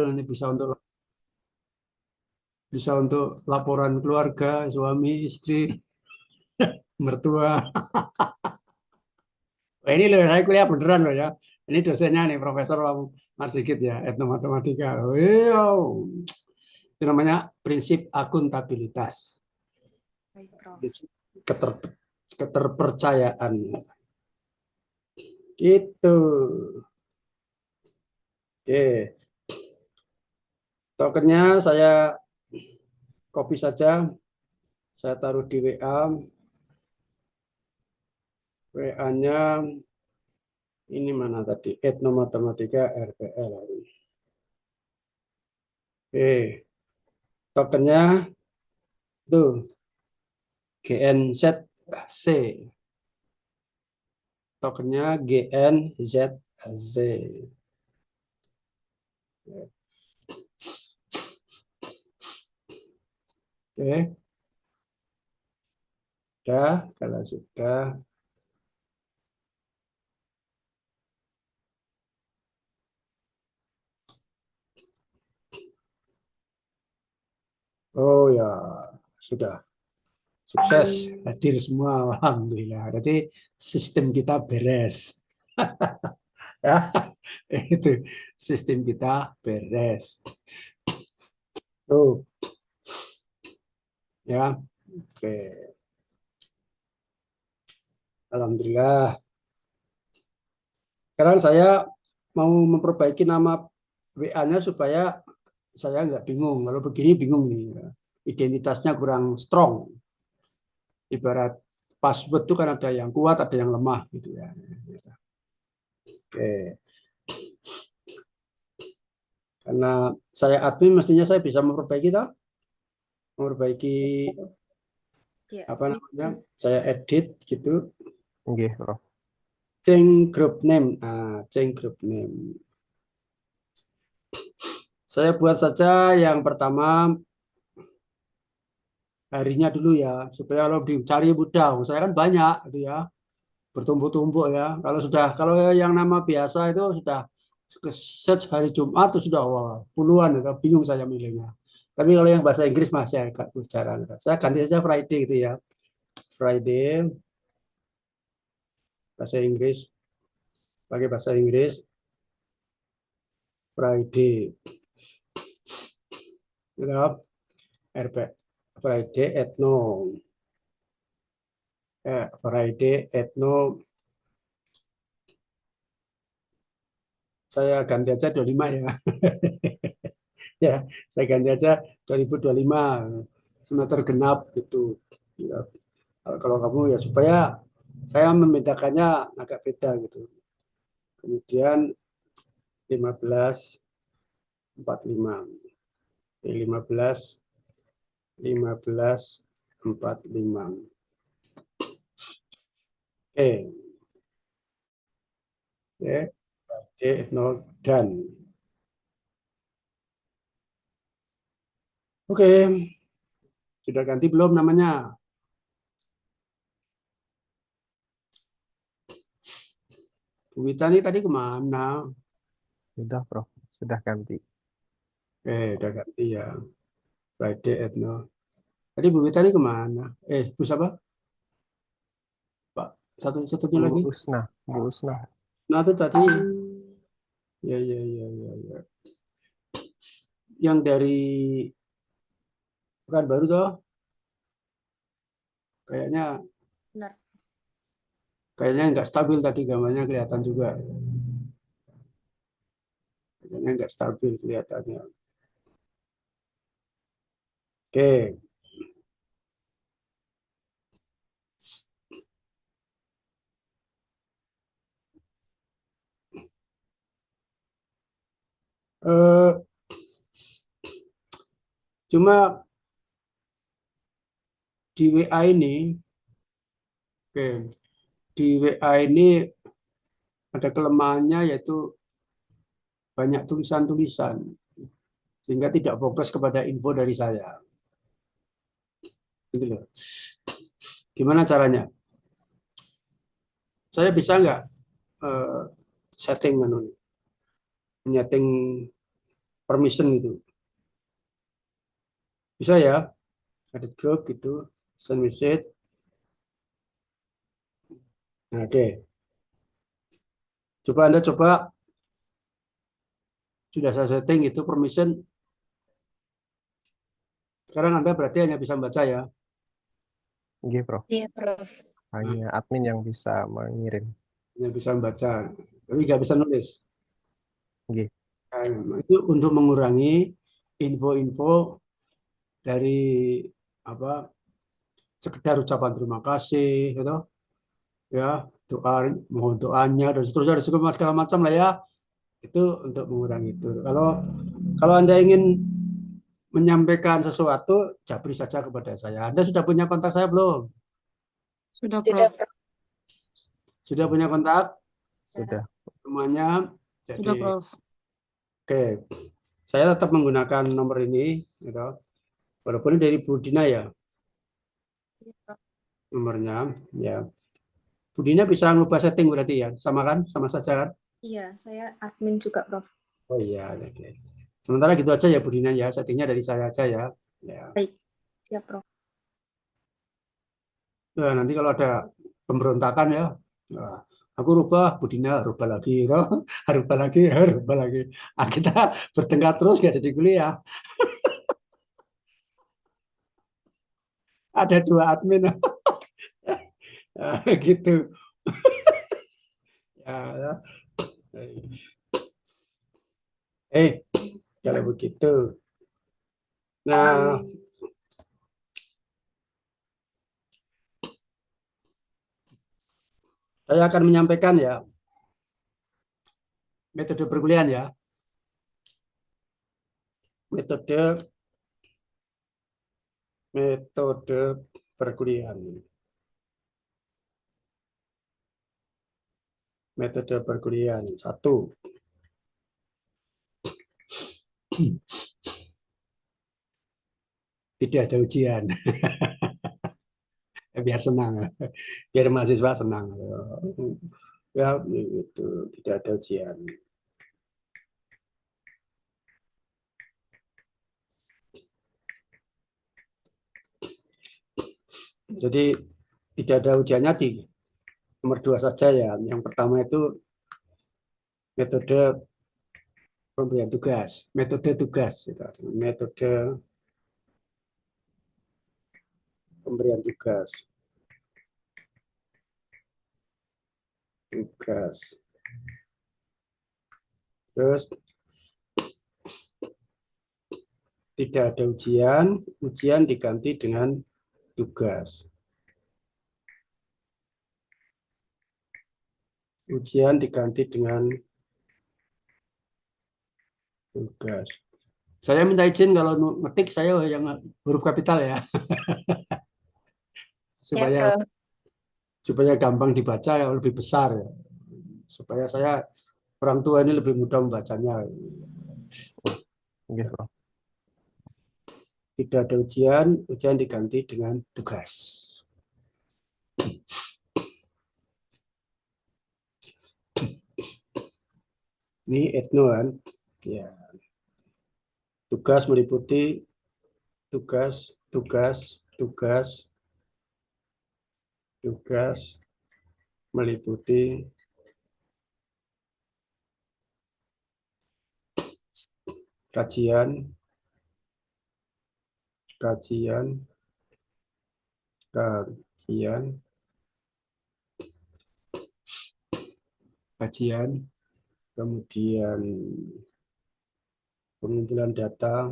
nanti bisa untuk laporan keluarga, suami, istri, mertua. Wah, ini loh, saya kuliah beneran loh ya. Ini dosennya nih, Profesor Marsigit ya, etnomatematika. Wow. Itu namanya prinsip akuntabilitas, Baik, Prof. prinsip keterpercayaan. Gitu. Oke, tokennya saya copy saja, saya taruh di WA. WA-nya ini mana tadi? Etnomatematika RPL. Oke, tokennya itu GNZC. Tokennya GNZC. Oke, sudah. Kalau sudah, oh ya, sudah sukses hadir semua. Alhamdulillah. Berarti sistem kita beres. Ya, itu sistem kita beres. Tuh, ya. Oke. Alhamdulillah. Sekarang saya mau memperbaiki nama WA-nya supaya saya nggak bingung. Kalau begini bingung nih. Identitasnya kurang strong. Ibarat password itu kan ada yang kuat, ada yang lemah gitu ya. Oke. Karena saya admin, mestinya saya bisa memperbaiki toh? Memperbaiki Ya, apa namanya? Saya edit gitu. Oke, Prof. Change group name. Change group name. Saya buat saja yang pertama harinya dulu ya, supaya kalau dicari mudah. Saya kan banyak gitu ya, bertumpuk-tumpuk ya. Kalau yang nama biasa itu sudah search hari Jumat itu sudah wah, puluhan, ya. Bingung saya milihnya. Tapi kalau yang bahasa Inggris masih agak jarang. Saya ganti saja Friday gitu ya. Friday bahasa Inggris, pakai bahasa Inggris Friday. Gitu. RP Friday Ethno. Friday Ethno. Saya ganti aja 25 ya. Ya, saya ganti aja 2025 semester genap gitu. Ya, kalau kamu ya supaya saya membedakannya agak beda gitu. Kemudian 1545. 1545. Oke, oke, D0 dan. Oke, sudah ganti belum namanya? Bu Wita ini tadi kemana? Sudah, Prof. Sudah ganti. Udah ganti ya. Friday Ethno. Tadi Bu Wita ini kemana? Bu siapa? Pak, satunya Bu lagi. Usna. Bu Usna. Nah, itu tadi. Ya, ya, ya, ya, ya. Yang dari Pekanbaru toh, kayaknya Benar. kayaknya nggak stabil tadi gambarnya kelihatan juga. Kayaknya nggak stabil kelihatannya. Oke. Eh, cuma di WA ini, oke, di WA ini ada kelemahannya yaitu banyak tulisan-tulisan sehingga tidak fokus kepada info dari saya. Gitu loh. Gimana caranya? Saya bisa nggak eh, setting menyeting permission itu. Bisa ya, edit group gitu, send message. Nah, oke. Coba Anda sudah saya setting itu permission. Sekarang Anda berarti hanya bisa membaca ya. Nggih, Prof. Iya, Prof. Hanya admin yang bisa mengirim. Hanya bisa membaca, tapi nggak bisa nulis. Nggih. Nah, itu untuk mengurangi info-info dari apa sekedar ucapan terima kasih gitu ya, doa, mohon doanya dan seterusnya dan segala macam lah ya, itu untuk mengurangi itu. Kalau Anda ingin menyampaikan sesuatu, japri saja kepada saya. Anda sudah punya kontak saya belum? Sudah, Sudah, Prof. Prof. Sudah punya kontak Sudah. semuanya? Sudah, Jadi Prof. oke, saya tetap menggunakan nomor ini gitu. Walaupun ini dari Bu Dina ya Iya, Prof. nomornya ya. Bu Dina bisa ngubah setting berarti ya, sama kan? Sama saja kan? Iya, saya admin juga, Prof. Oh iya, oke. Sementara gitu aja ya Bu Dina ya, settingnya dari saya aja ya. Ya. Baik. Siap, Prof. Nah, nanti kalau ada pemberontakan ya, nah, aku rubah, Bu Dina rubah lagi, no? Rubah lagi, rubah lagi. Ah, kita bertengkar terus nggak jadi kuliah. Ada dua admin. Gitu. Ya, kalau begitu. Nah, saya akan menyampaikan ya metode perkuliahan ya. Metode perkuliahan. Metode perkuliahan. 1. Tidak ada ujian. Biar senang. Biar mahasiswa senang. Ya, itu tidak ada ujian. Jadi tidak ada ujiannya di nomor 2 saja ya. Yang pertama itu metode pemberian tugas, metode tugas, metode pemberian tugas, Terus tidak ada ujian, ujian diganti dengan tugas. Ujian diganti dengan tugas. Saya minta izin kalau ngetik saya yang huruf kapital ya. Ya, supaya Prof. supaya gampang dibaca ya, lebih besar ya. Supaya saya orang tua ini lebih mudah membacanya. Nggih, Prof. Tidak ada ujian, ujian diganti dengan tugas. Ini etno kan? Ya. Tugas meliputi tugas, meliputi kajian, kemudian pengumpulan data,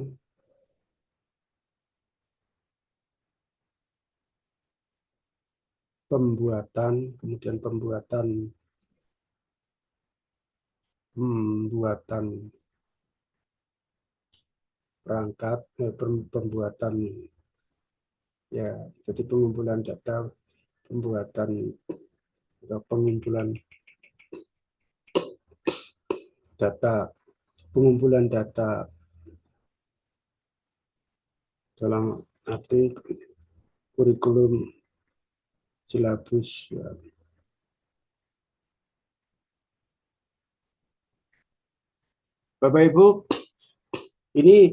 kemudian pembuatan perangkat, pembuatan ya, jadi pengumpulan data, pengumpulan data dalam arti kurikulum, silabus ya. Bapak Ibu, Ini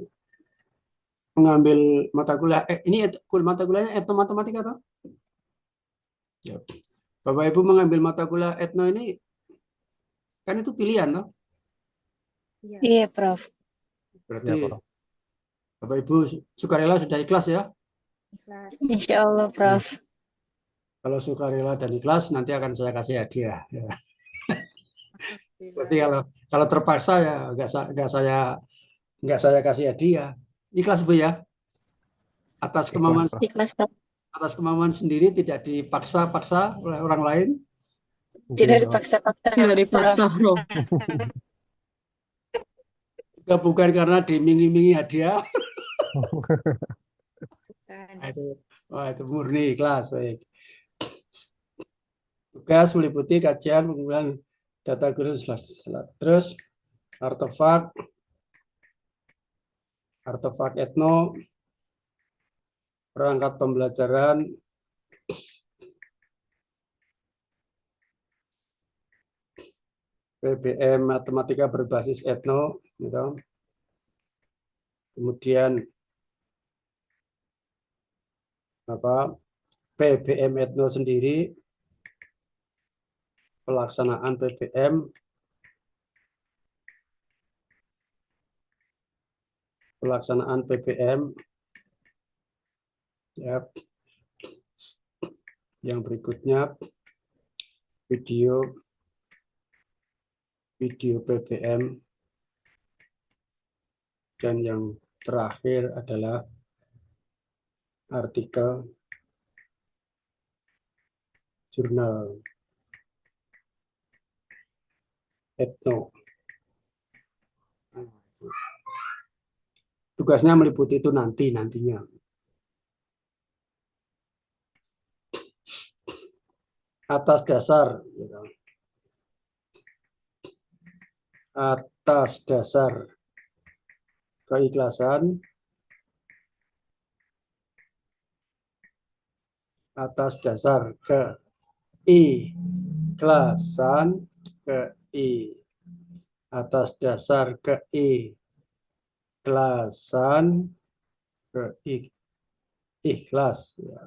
mengambil mata kuliah, ini mata kuliahnya etno matematika atau? Ya. Bapak Ibu mengambil mata kuliah etno ini kan itu pilihan, no? Iya. Iya, Prof. Berarti Ya, Prof. Bapak Ibu sukarela sudah ikhlas ya? Ikhlas. Insya Allah, Prof. Kalau sukarela dan ikhlas nanti akan saya kasih hadiah. Ya. Berarti kalau terpaksa ya nggak saya kasih hadiah. Ikhlas Bu ya? Atas kemauan Ikhlas, Prof. Ikhlas, Prof. atas kemauan sendiri, tidak dipaksa-paksa oleh orang lain. Tidak Oke, Prof. dipaksa-paksa, Tidak dipaksa, Prof. Prof. Juga bukan karena diiming-imingi hadiah. Bukan. Itu murni ikhlas. Baik. Tugas meliputi kajian pengumpulan data guru terus artefak etno, perangkat pembelajaran, PBM matematika berbasis etno, gitu. Kemudian PBM etno sendiri, pelaksanaan PBM, ya. Yang berikutnya video PBM, dan yang terakhir adalah artikel jurnal etno. Tugasnya meliputi itu nantinya. Atas dasar keikhlasan, atas dasar keikhlasan, atas dasar keikhlasan, ikhlas, ya.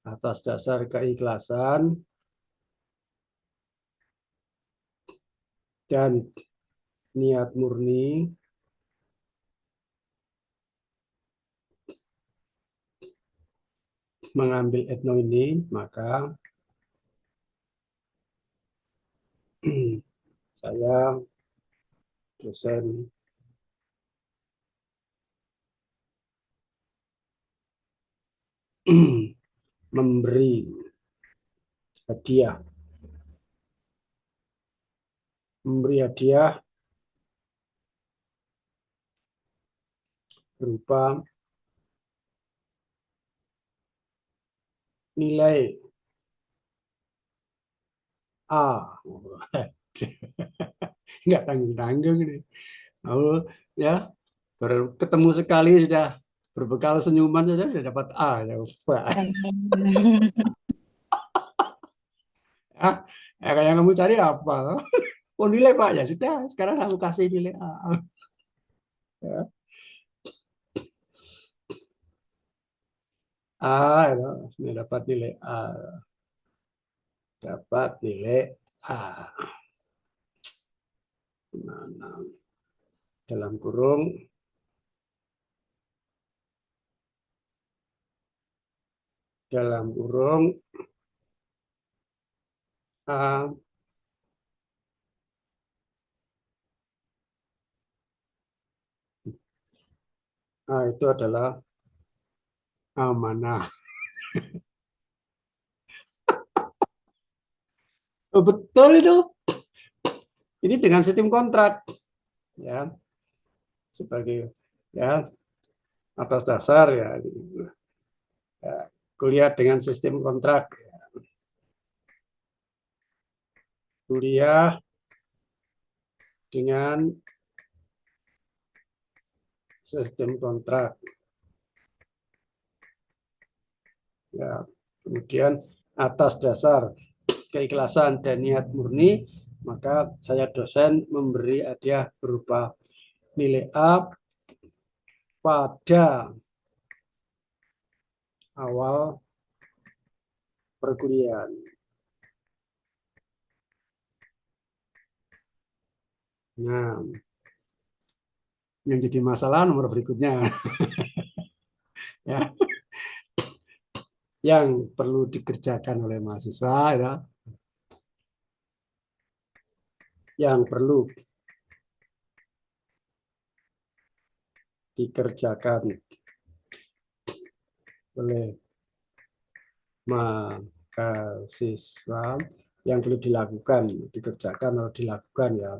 Atas dasar keikhlasan dan niat murni mengambil etno ini, maka saya dosen memberi hadiah berupa nilai A. Nggak tanggung-tanggung ini. Ya, baru ketemu sekali sudah berbekal senyuman saja sudah dapat A. Ya, yang kamu cari apa? Oh, nilai Pak, ya sudah. Sekarang aku kasih nilai A. Ya. Dapat nilai A. Dapat nilai A. Dalam kurung A itu adalah amanah. Oh, betul itu. Ini dengan sistem kontrak, ya, sebagai ya atas dasar ya, kuliah dengan sistem kontrak, kuliah dengan sistem kontrak. Ya, kemudian atas dasar keikhlasan dan niat murni, maka saya dosen memberi hadiah berupa nilai A pada awal perkuliahan. Nah, yang jadi masalah nomor berikutnya. Ya, yang perlu dikerjakan oleh mahasiswa, ya, yang perlu dikerjakan oleh mahasiswa, yang perlu dikerjakan atau dilakukan ya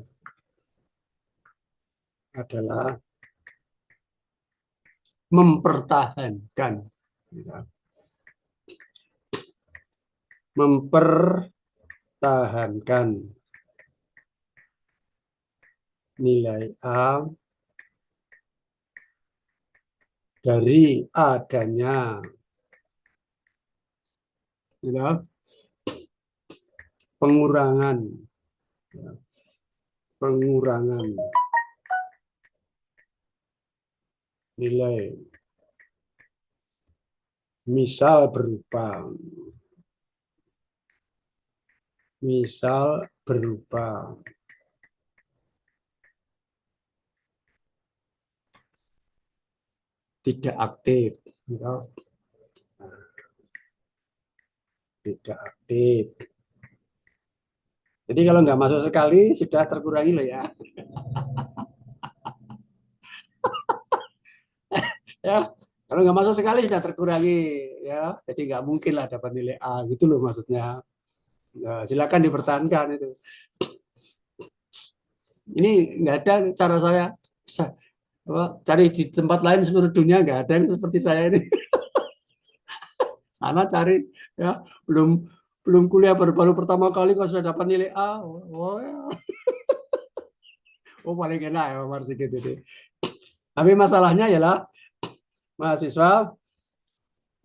adalah mempertahankan, ya, mempertahankan nilai A dari adanya, ya, pengurangan, ya, pengurangan nilai, misal berupa tidak aktif, ya. Tidak aktif. Jadi kalau nggak masuk sekali sudah terkurangi loh ya. Ya, kalau nggak masuk sekali sudah terkurangi ya. Jadi nggak mungkin lah dapat nilai A gitu loh maksudnya. Nah, silakan dipertahankan itu. Ini nggak ada cara saya cari di tempat lain seluruh dunia, nggak ada yang seperti saya ini. Sana cari ya, belum kuliah baru pertama kali kalau sudah dapat nilai A. Oh, ya. Oh paling enak ya Mas gitu deh. Tapi masalahnya ialah mahasiswa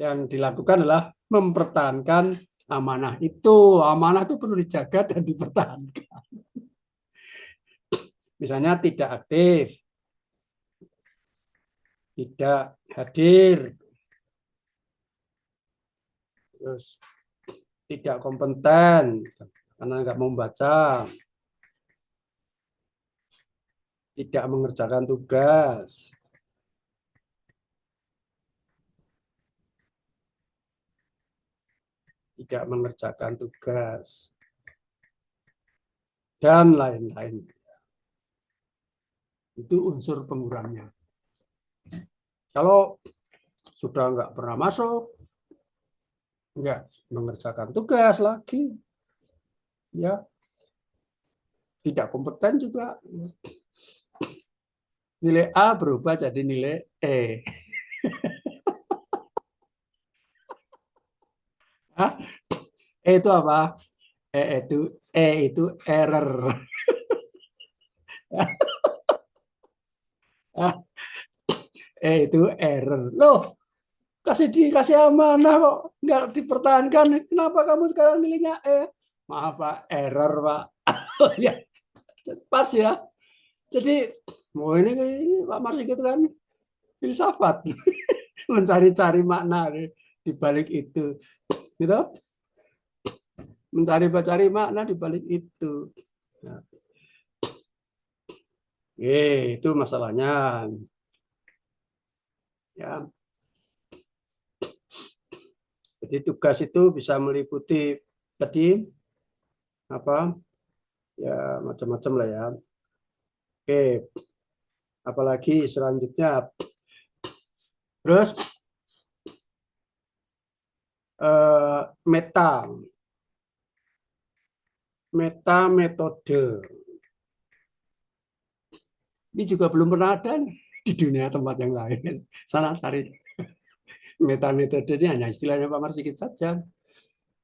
yang dilakukan adalah mempertahankan amanah itu. Amanah itu perlu dijaga dan dipertahankan. Misalnya tidak aktif, tidak hadir, terus tidak kompeten karena nggak mau membaca, tidak mengerjakan tugas, tidak mengerjakan tugas, dan lain-lain. Itu unsur pengurangnya. Kalau sudah nggak pernah masuk, nggak mengerjakan tugas lagi, ya tidak kompeten juga, nilai A berubah jadi nilai E. E itu apa? E itu error. E itu error. Loh, dikasih amanah kok nggak dipertahankan. Kenapa kamu sekarang nilainya E? Maaf Pak, error Pak. Ya, pas ya. Jadi, mau ini Pak Mars gitu kan filsafat, mencari-cari makna di balik itu, gitu. Mencari makna di balik itu. Nah. Itu masalahnya. Ya. Jadi tugas itu bisa meliputi tadi apa? Ya macam-macam lah ya. Oke. Apalagi selanjutnya. Terus meta metode. Ini juga belum pernah ada di dunia tempat yang lain. Sana cari. Meta metode ini hanya istilahnya Pak Marsikit saja.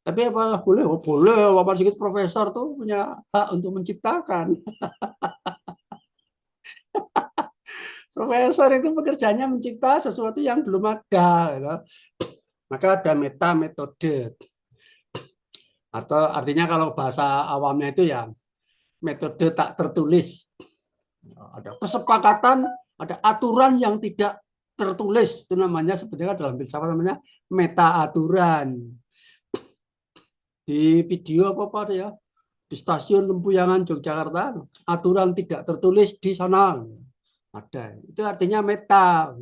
Tapi apa boleh? Oh, boleh. Pak Marsikit profesor tuh punya hak untuk menciptakan. Profesor itu pekerjaannya mencipta sesuatu yang belum ada. Gitu. Maka ada meta metode. Atau artinya kalau bahasa awamnya itu ya metode tak tertulis. Ada kesepakatan, ada aturan yang tidak tertulis, itu namanya sebetulnya dalam filsafat namanya meta aturan. Di video apa ya, di stasiun Lempuyangan Yogyakarta, aturan tidak tertulis di sana ada. Itu artinya meta,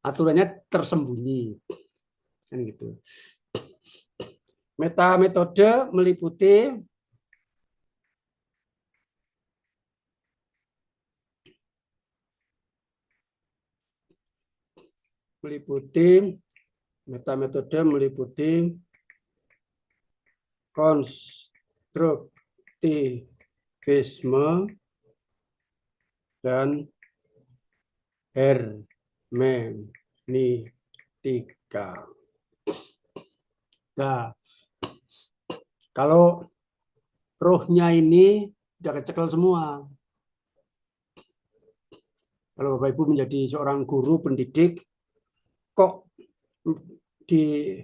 aturannya tersembunyi, kan gitu. Meta metode meliputi meta metode meliputi konstruktivisme dan hermeneutika. Nah, kalau rohnya ini udah kecekel semua. Kalau Bapak Ibu menjadi seorang guru pendidik, kok di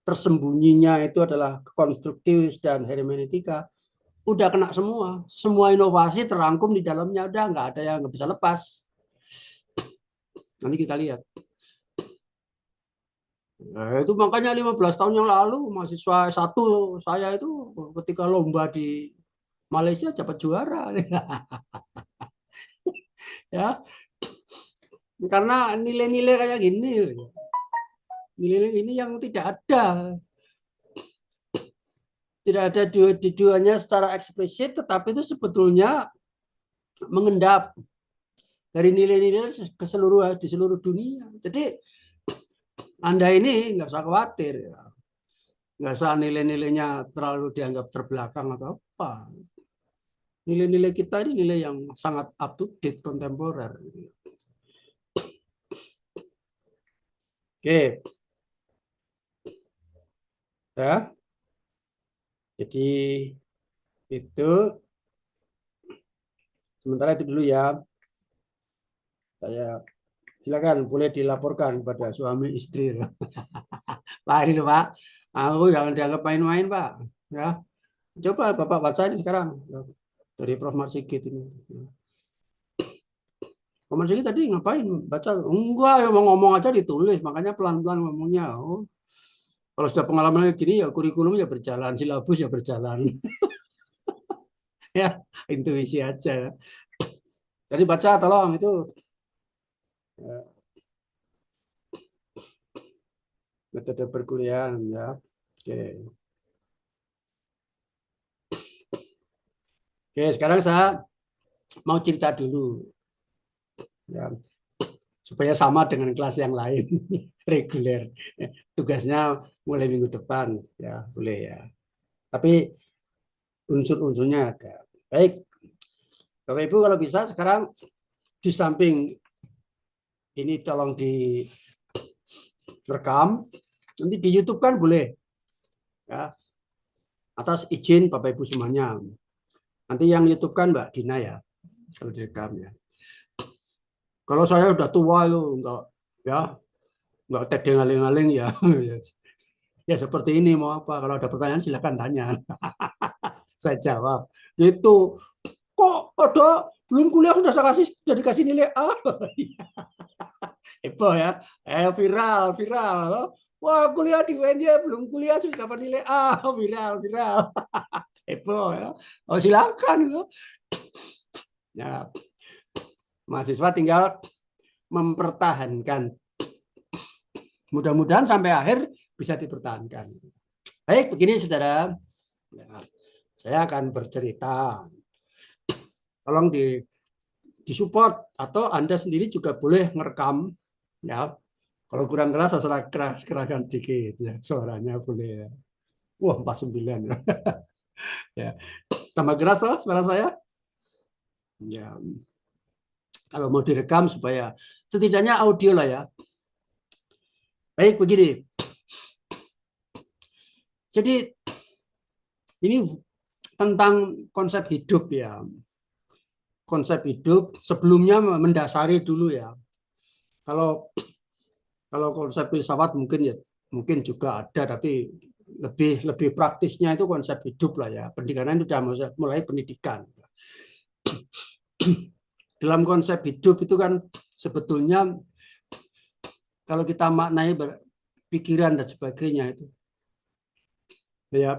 tersembunyinya itu adalah konstruktivis dan hermeneutika, udah kena semua. Semua inovasi terangkum di dalamnya, udah nggak ada yang nggak bisa lepas. Nanti kita lihat. Nah, itu makanya 15 tahun yang lalu mahasiswa satu saya itu ketika lomba di Malaysia dapat juara. Ya. Karena nilai-nilai kayak gini. Nilai ini yang tidak ada. Tidak ada tujuannya secara eksplisit, tetapi itu sebetulnya mengendap dari nilai-nilai di seluruh dunia. Jadi Anda ini nggak usah khawatir, ya. Nggak usah nilai-nilainya terlalu dianggap terbelakang atau apa. Nilai-nilai kita ini nilai yang sangat up to date, kontemporer. Oke. Ya. Jadi itu sementara itu dulu ya. Saya silakan boleh dilaporkan kepada suami istri. Pak ini Pak, aku jangan dianggap main-main Pak. Ya, coba Bapak baca ini sekarang dari Prof. Marsigit ini. Prof. Marsigit tadi ngapain baca? Enggak, ya mau ngomong aja ditulis, makanya pelan-pelan ngomongnya. Oh. Kalau sudah pengalaman gini ya kurikulum ya berjalan, silabus ya berjalan. Ya, intuisi aja. Jadi baca tolong itu. Metode perkuliahan ya. Oke. Oke, sekarang saya mau cerita dulu. Ya, supaya sama dengan kelas yang lain reguler. Tugasnya mulai minggu depan ya, boleh ya. Tapi unsur-unsurnya ada. Baik. Bapak Ibu kalau bisa sekarang di samping ini tolong direkam, nanti di YouTube kan boleh. Ya. Atas izin Bapak Ibu semuanya. Nanti yang YouTube kan Mbak Dina ya, kalau direkam ya. Kalau saya udah tua itu enggak tedeng aling-aling ya. Ya seperti ini mau apa? Kalau ada pertanyaan silakan tanya. Saya jawab. Itu kok ada belum kuliah sudah dikasih nilai A. Heboh ya. Viral. Wah, kuliah di UNY belum kuliah sudah dapat nilai A. Viral. Heboh ya. Oh, silakan. Ya. Mahasiswa tinggal mempertahankan. Mudah-mudahan sampai akhir bisa dipertahankan. Baik, begini saudara. Ya, saya akan bercerita. Tolong disupport atau Anda sendiri juga boleh ngerekam. Ya, kalau kurang keras, asal kerahkan sedikit. Ya, suaranya boleh. Ya. Wah, 49. Ya. Tambah keras toh suara saya? Ya. Kalau mau direkam supaya setidaknya audio lah ya. Baik, begini. Jadi ini tentang konsep hidup ya. Konsep hidup sebelumnya mendasari dulu ya. Kalau konsep filsafat mungkin juga ada, tapi lebih praktisnya itu konsep hidup lah ya. Pendidikan itu sudah mulai pendidikan. dalam konsep hidup itu kan sebetulnya kalau kita maknai pikiran dan sebagainya itu ya,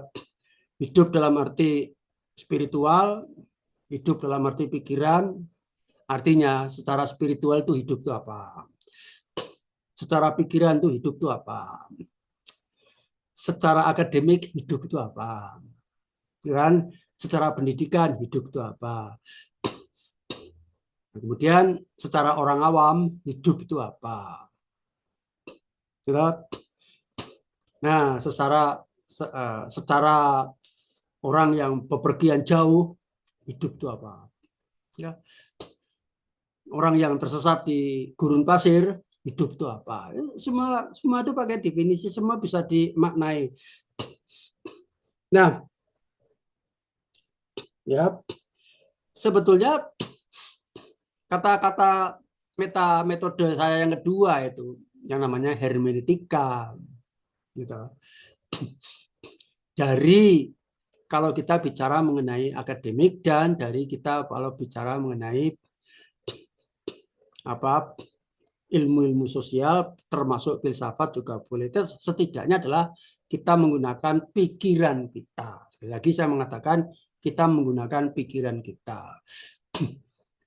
hidup dalam arti spiritual, hidup dalam arti pikiran, artinya secara spiritual itu hidup itu apa? Secara pikiran itu hidup itu apa? Secara akademik hidup itu apa? Kan? Secara pendidikan hidup itu apa? Kemudian secara orang awam hidup itu apa? Nah, secara orang yang bepergian jauh hidup itu apa? Ya. Orang yang tersesat di gurun pasir hidup itu apa? Semua itu pakai definisi, semua bisa dimaknai. Nah, ya sebetulnya kata-kata metode saya yang kedua itu yang namanya hermeneutika, gitu. Dari kalau kita bicara mengenai akademik dan dari kita kalau bicara mengenai apa ilmu-ilmu sosial termasuk filsafat juga boleh. Itu setidaknya adalah kita menggunakan pikiran kita. Sekali lagi saya mengatakan kita menggunakan pikiran kita.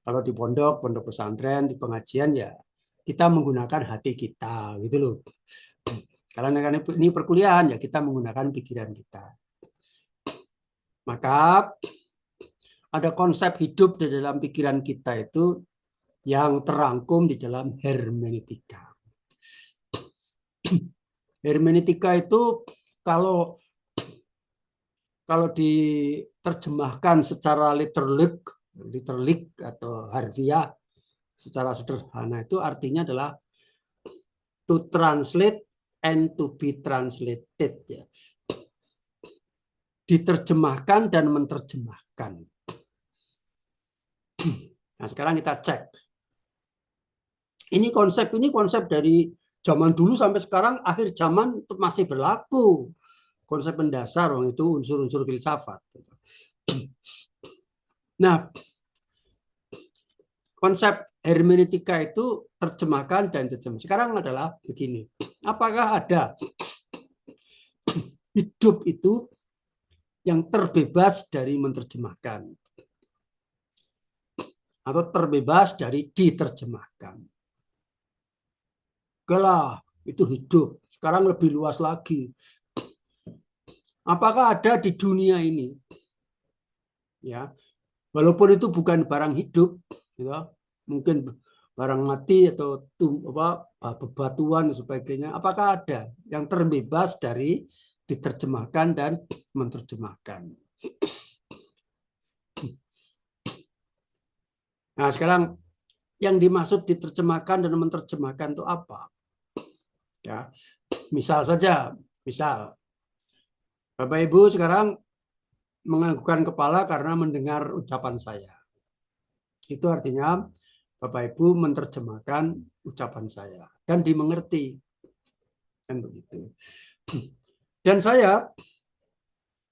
Kalau di pondok pesantren, di pengajian ya kita menggunakan hati kita, gitu loh. Karena ini perkuliahan ya kita menggunakan pikiran kita. Maka ada konsep hidup di dalam pikiran kita itu yang terangkum di dalam hermeneutika. Hermeneutika itu kalau diterjemahkan secara literalik atau harfiah secara sederhana itu artinya adalah to translate and to be translated, ya. Diterjemahkan dan menerjemahkan. Nah, sekarang kita cek. Ini konsep dari zaman dulu sampai sekarang akhir zaman masih berlaku. Konsep mendasar itu unsur-unsur filsafat. Nah, konsep hermeneutika itu terjemahkan dan terjemah. Sekarang adalah begini. Apakah ada hidup itu yang terbebas dari menerjemahkan atau terbebas dari diterjemahkan? Gelah, itu hidup. Sekarang lebih luas lagi. Apakah ada di dunia ini? Ya, walaupun itu bukan barang hidup, ya, mungkin barang mati atau bebatuan dan sebagainya. Apakah ada yang terbebas dari diterjemahkan dan menerjemahkan? Nah, sekarang yang dimaksud diterjemahkan dan menerjemahkan itu apa? Ya, misal Bapak Ibu sekarang menganggukkan kepala karena mendengar ucapan saya. Itu artinya Bapak Ibu menerjemahkan ucapan saya dan dimengerti. Kan begitu. Dan saya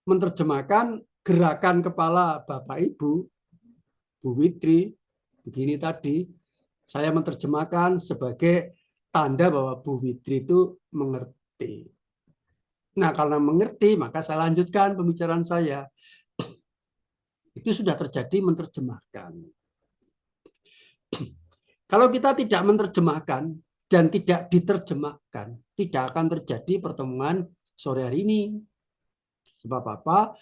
menerjemahkan gerakan kepala Bapak Ibu, Bu Witri, begini tadi, saya menerjemahkan sebagai tanda bahwa Bu Witri itu mengerti. Nah, karena mengerti, maka saya lanjutkan pembicaraan saya. Itu sudah terjadi menerjemahkan. Kalau kita tidak menerjemahkan dan tidak diterjemahkan, tidak akan terjadi pertemuan sore hari ini. Sebab apa?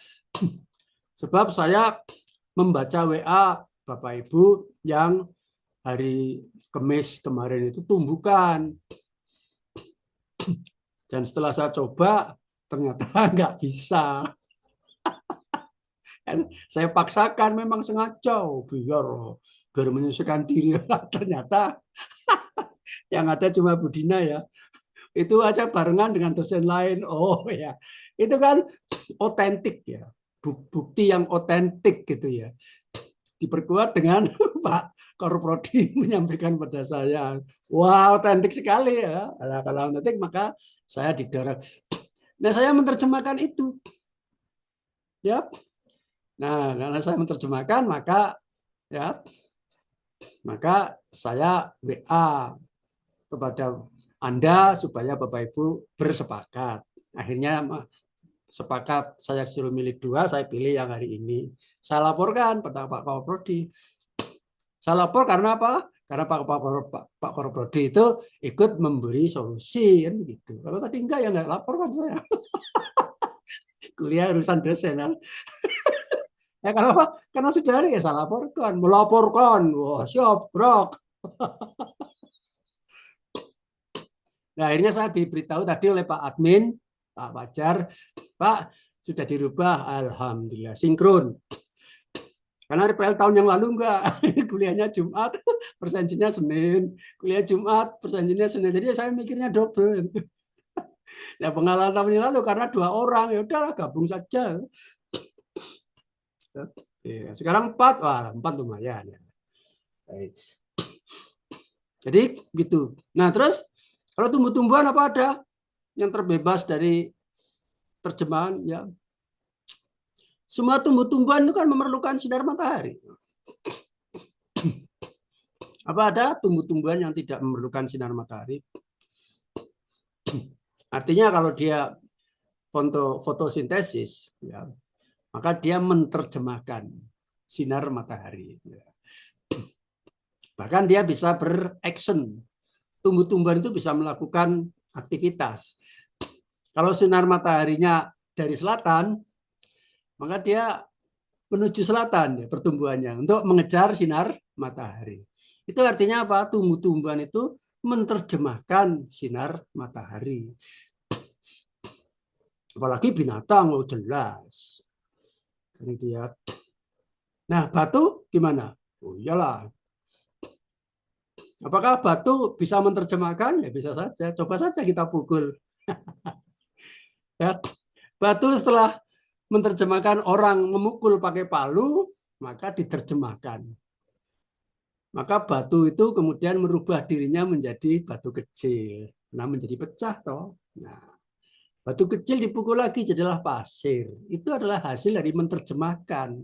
Sebab saya membaca WA Bapak Ibu yang hari Kamis kemarin itu tumbukan. Dan setelah saya coba, ternyata nggak bisa. Saya paksakan memang sengaja biar menyesuaikan diri. Ternyata yang ada cuma Budina ya. Itu aja barengan dengan dosen lain. Oh ya, itu kan otentik ya. Bukti yang otentik gitu ya. Diperkuat dengan Pak Korprodi menyampaikan pada saya. Wah, otentik sekali ya. Kalau otentik maka saya didorong. Nah, saya menerjemahkan itu. Ya. Nah, karena saya menerjemahkan maka ya Maka saya WA kepada Anda supaya Bapak Ibu bersepakat. Akhirnya sepakat, saya suruh milih 2, saya pilih yang hari ini. Saya laporkan pada Pak Kaprodi. Saya lapor karena apa? Karena Pak Kaprodi itu ikut memberi solusi kan gitu. Kalau tadi enggak ya enggak laporkan saya. Kuliah urusan dosen. Ya kenapa? Karena sudah ada ya saya laporkan. Melaporkan. Wah, siap, bro. Nah, akhirnya saya diberitahu tadi oleh Pak Admin, Pak Fajar, Pak, sudah dirubah, alhamdulillah, sinkron. Karena RPL tahun yang lalu enggak, kuliahnya Jumat, persensinya Senin, kuliah Jumat, persensinya Senin. Jadi saya mikirnya double. Ya pengalaman tahun yang lalu karena 2 orang, ya udahlah gabung saja. Ya, sekarang 4, wah 4 lumayan. Ya. Baik. Jadi gitu. Nah terus kalau tumbuh-tumbuhan apa ada yang terbebas dari terjemahan? Ya, semua tumbuh-tumbuhan itu kan memerlukan sinar matahari. Apa ada tumbuh-tumbuhan yang tidak memerlukan sinar matahari? Artinya kalau dia fotosintesis, ya, maka dia menerjemahkan sinar matahari. Bahkan dia bisa beraction. Tumbuh-tumbuhan itu bisa melakukan aktivitas. Kalau sinar mataharinya dari selatan, maka dia menuju selatan ya, pertumbuhannya untuk mengejar sinar matahari. Itu artinya apa? Tumbuh-tumbuhan itu menerjemahkan sinar matahari. Apalagi binatang, oh jelas. Ini dia. Nah, batu gimana? Oh iyalah. Apakah batu bisa menerjemahkan? Ya bisa saja. Coba saja kita pukul. Ya, batu setelah menerjemahkan orang memukul pakai palu, maka diterjemahkan. Maka batu itu kemudian merubah dirinya menjadi batu kecil. Nah, menjadi pecah toh. Nah, batu kecil dipukul lagi jadilah pasir. Itu adalah hasil dari menerjemahkan.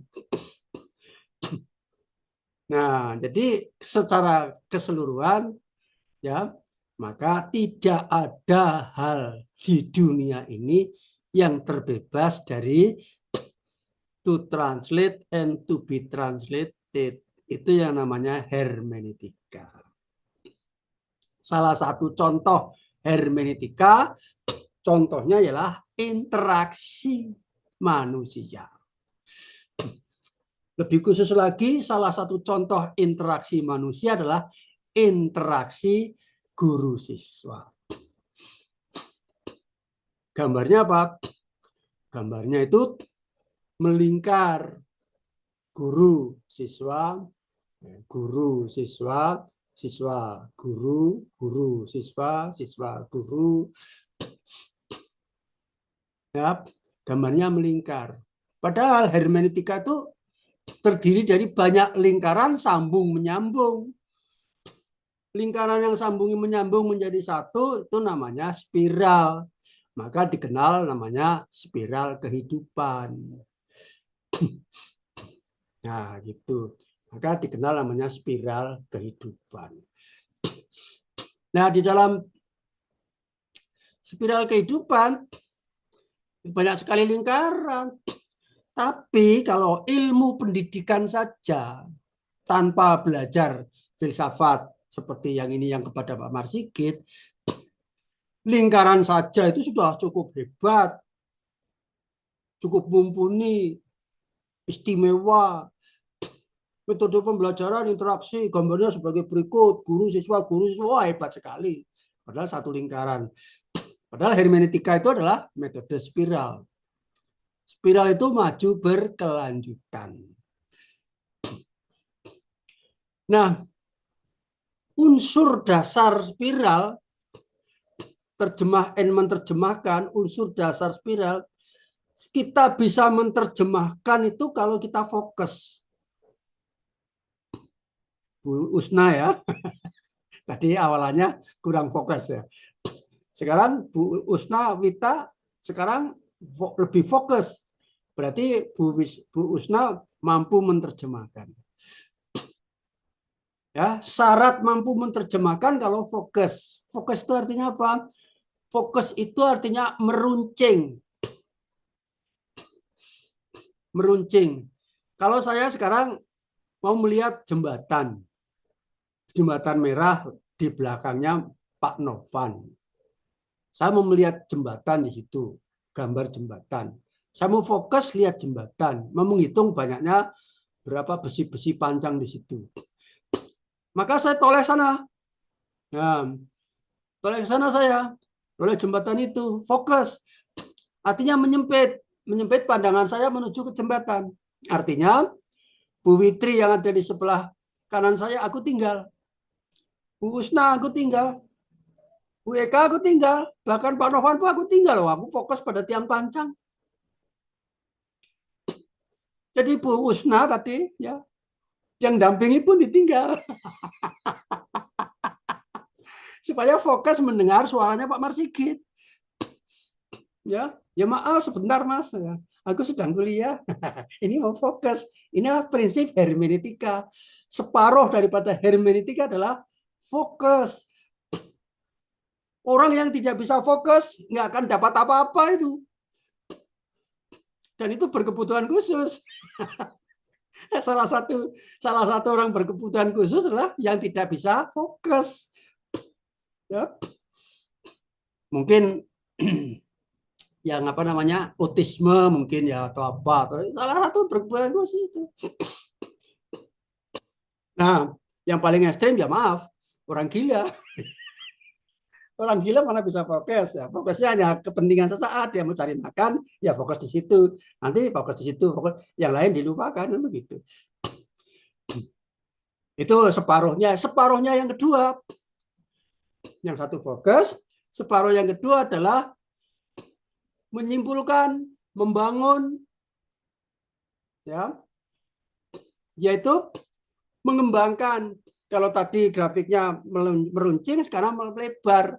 Nah, jadi secara keseluruhan ya, maka tidak ada hal di dunia ini yang terbebas dari to translate and to be translated. Itu yang namanya hermeneutika. Salah satu contoh hermeneutika, contohnya ialah interaksi manusia. Lebih khusus lagi, salah satu contoh interaksi manusia adalah interaksi guru siswa. Gambarnya apa? Gambarnya itu melingkar guru siswa, siswa, guru, siswa, guru. Ya, gambarnya melingkar. Padahal hermeneutika itu terdiri dari banyak lingkaran sambung menyambung. Lingkaran yang sambung menyambung menjadi satu itu namanya spiral. Maka dikenal namanya spiral kehidupan. Nah, gitu. Maka dikenal namanya spiral kehidupan. Nah, di dalam spiral kehidupan banyak sekali lingkaran. Tapi kalau ilmu pendidikan saja tanpa belajar filsafat seperti yang ini yang kepada Pak Marsikit, lingkaran saja itu sudah cukup hebat, cukup mumpuni, istimewa. Metode pembelajaran interaksi gambarnya sebagai berikut, guru siswa, wah hebat sekali. Padahal satu lingkaran. Padahal hermeneutika itu adalah metode spiral. Spiral itu maju berkelanjutan. Nah, unsur dasar spiral, menerjemahkan unsur dasar spiral, kita bisa menerjemahkan itu kalau kita fokus. Bu Usna ya, tadi awalnya kurang fokus ya. Sekarang Bu Usna Wita sekarang lebih fokus. Berarti Bu Usna mampu menerjemahkan. Ya, syarat mampu menerjemahkan kalau fokus. Fokus itu artinya apa? Fokus itu artinya meruncing. Meruncing. Kalau saya sekarang mau melihat jembatan. Jembatan merah di belakangnya Pak Novan. Saya mau melihat jembatan di situ, gambar jembatan. Saya mau fokus lihat jembatan, mau menghitung banyaknya berapa besi-besi panjang di situ. Maka saya toleh sana. Nah, toleh ke sana saya, toleh jembatan itu, fokus. Artinya menyempit pandangan saya menuju ke jembatan. Artinya Bu Witri yang ada di sebelah kanan saya aku tinggal. Bu Usna aku tinggal. Bu Eka aku tinggal. Bahkan Pak Novan pun aku tinggal. Aku fokus pada tiang panjang. Jadi Bu Usna tadi ya, yang dampingi pun ditinggal. Supaya fokus mendengar suaranya Pak Marsigit. Ya, ya maaf sebentar Mas. Aku sedang kuliah. Ini mau fokus. Ini prinsip hermeneutika. Separuh daripada hermeneutika adalah fokus. Orang yang tidak bisa fokus nggak akan dapat apa-apa itu. Dan itu berkebutuhan khusus. salah satu orang berkebutuhan khusus adalah yang tidak bisa fokus. Ya. Mungkin yang apa namanya autisme mungkin ya atau apa. Salah satu berkebutuhan khusus itu. Nah, yang paling ekstrim ya maaf orang gila. Orang gila mana bisa fokus ya. Fokusnya hanya kepentingan sesaat, dia mau cari makan, ya fokus di situ. Nanti fokus di situ, fokus yang lain dilupakan begitu. Itu separuhnya. Separuhnya yang kedua. Yang satu fokus, separuh yang kedua adalah menyimpulkan, membangun ya. Yaitu mengembangkan. Kalau tadi grafiknya meruncing, sekarang melebar.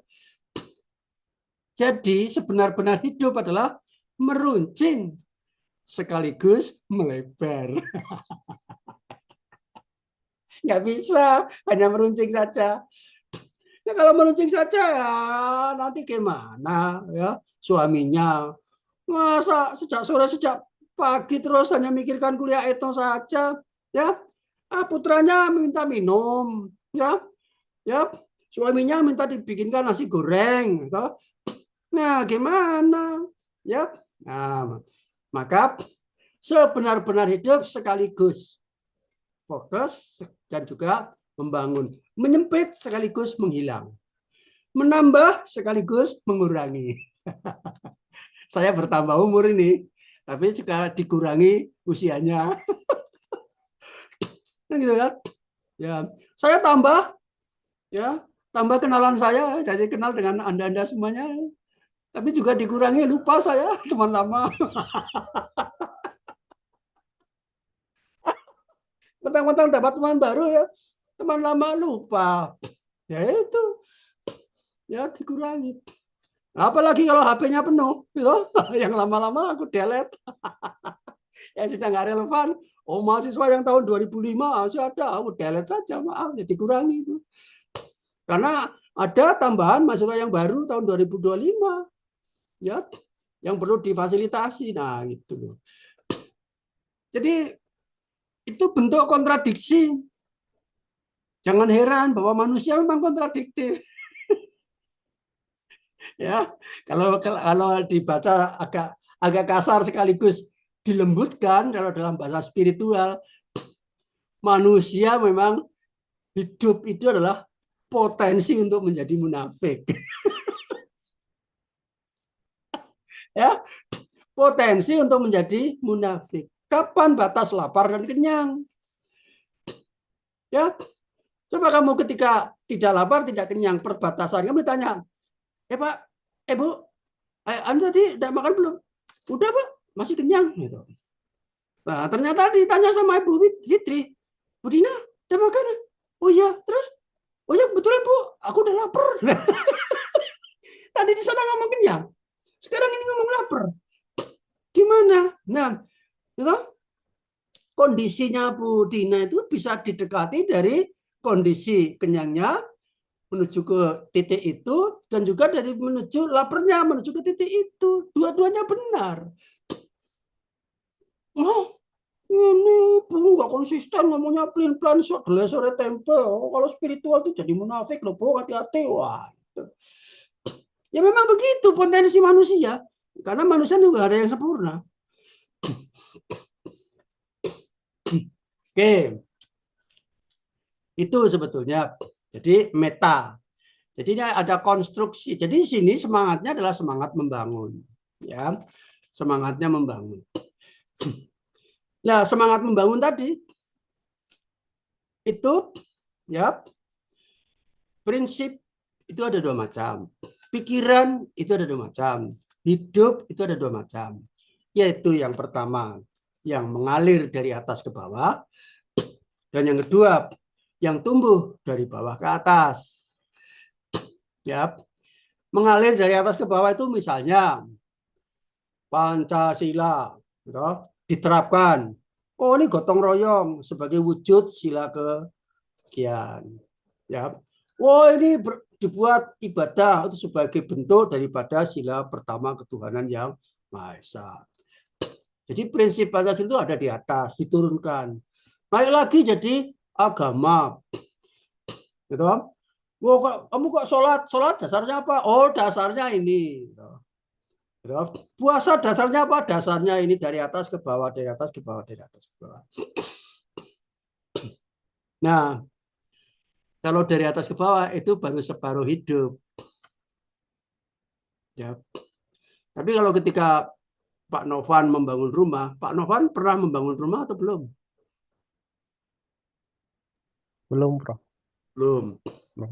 Jadi sebenar-benar hidup adalah meruncing sekaligus melebar. Nggak bisa hanya meruncing saja. Ya, kalau meruncing saja ya nanti gimana ya suaminya masa sejak sore sejak pagi terus hanya mikirkan kuliah etos saja ya. Putranya minta minum ya suaminya minta dibikinkan nasi goreng gitu. Nah gimana ya. Nah, maka sebenar-benar hidup sekaligus fokus dan juga membangun, menyempit sekaligus menghilang, menambah sekaligus mengurangi. Saya bertambah umur ini, tapi juga dikurangi usianya. Gitu kan? Ya, saya tambah kenalan saya, jadi kenal dengan Anda semuanya. Tapi juga dikurangi lupa saya teman lama. Mentang-mentang dapat teman baru ya, teman lama lupa. Ya itu. Ya dikurangi. Apalagi kalau HP-nya penuh, gitu. Yang lama-lama aku delete. Yang sudah nggak relevan. Oh, mahasiswa yang tahun 2005 masih ada, aku delete saja, maaf, ya dikurangi itu. Karena ada tambahan mahasiswa yang baru tahun 2025. Ya, yang perlu difasilitasi. Nah, gitu. Jadi itu bentuk kontradiksi. Jangan heran bahwa manusia memang kontradiktif. Ya, kalau dibaca agak kasar sekaligus dilembutkan kalau dalam bahasa spiritual, manusia memang hidup itu adalah potensi untuk menjadi munafik. Ya, potensi untuk menjadi munafik. Kapan batas lapar dan kenyang? Ya, coba kamu ketika tidak lapar, tidak kenyang, perbatasan, kamu ditanya, Pak, Bu, Anda tadi tidak makan belum? Udah Pak, masih kenyang. Gitu. Nah, ternyata ditanya sama Ibu Fitri, Bu Dina, udah makan? Oh iya, terus? Oh ya kebetulan Bu, aku udah lapar. Tadi di sana ngomong kenyang, sekarang ini ngomong lapar. Gimana? Nah, itu kondisinya Bu Dina itu bisa didekati dari kondisi kenyangnya menuju ke titik itu, dan juga dari menuju laparnya menuju ke titik itu. Dua-duanya benar. Oh, ini Bu nggak konsisten ngomongnya pelin-pelan sok gelas sore tempe. Oh, kalau spiritual tuh jadi munafik loh Bu, hati-hati. Wah, itu. Ya memang begitu potensi manusia. Karena manusia juga ada yang sempurna. Oke. Itu sebetulnya. Jadi meta. Jadi ini ada konstruksi. Jadi di sini semangatnya adalah semangat membangun, ya. Semangatnya membangun. Nah, semangat membangun tadi itu, ya, prinsip itu ada dua macam. Pikiran itu ada dua macam. Hidup itu ada dua macam. Yaitu yang pertama yang mengalir dari atas ke bawah, dan yang kedua yang tumbuh dari bawah ke atas. Ya, mengalir dari atas ke bawah itu misalnya Pancasila, gitu, diterapkan. Oh, ini gotong royong sebagai wujud sila kebahagiaan. Ya, oh ini dibuat ibadah itu sebagai bentuk daripada sila pertama ketuhanan yang Maha Esa. Jadi prinsip Pancasila itu ada di atas, diturunkan. Naik lagi jadi agama. Gitu. Wah, kamu kok sholat dasarnya apa? Oh, dasarnya ini. Puasa dasarnya apa? Dasarnya ini dari atas ke bawah, dari atas ke bawah, dari atas ke bawah. Nah, kalau dari atas ke bawah itu baru separuh hidup. Ya. Tapi kalau ketika Pak Novan membangun rumah, Pak Novan pernah membangun rumah atau belum? Belum, Prof. Belum. Belum.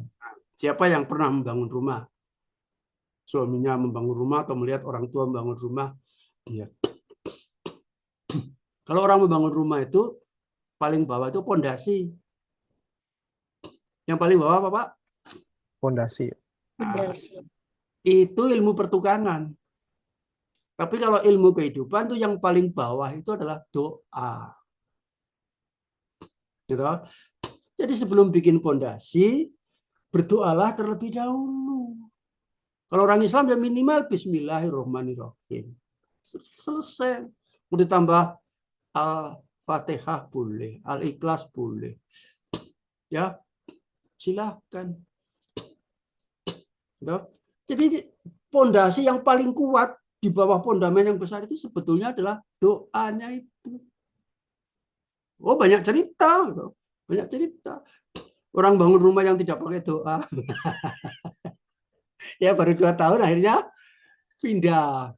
Siapa yang pernah membangun rumah? Suaminya membangun rumah atau melihat orang tua membangun rumah? Ya. Kalau orang membangun rumah itu paling bawah itu pondasi. Yang paling bawah apa, Pak? Fondasi. Fondasi. Itu ilmu pertukangan. Tapi kalau ilmu kehidupan itu yang paling bawah itu adalah doa. Gitu. Jadi sebelum bikin pondasi, berdoalah terlebih dahulu. Kalau orang Islam ya minimal Bismillahirrahmanirrahim. Selesai. Mau ditambah Al-Fatihah boleh, Al-Ikhlas boleh. Ya, silahkan. Jadi pondasi yang paling kuat di bawah fondamen yang besar itu sebetulnya adalah doanya itu. Oh, banyak cerita. Banyak cerita. Orang bangun rumah yang tidak pakai doa. Ya baru 2 tahun akhirnya pindah.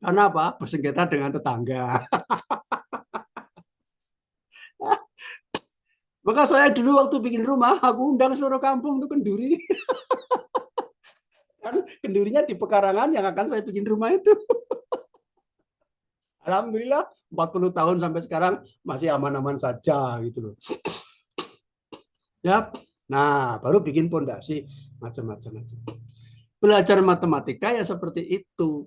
Karena apa? Bersengketa dengan tetangga. Maka saya dulu waktu bikin rumah, aku undang seluruh kampung tuh kenduri. Kan kendurinya di pekarangan yang akan saya bikin rumah itu. Alhamdulillah 40 tahun sampai sekarang masih aman-aman saja gitu loh. Ya, nah baru bikin pondasi macam-macam. Belajar matematika ya seperti itu.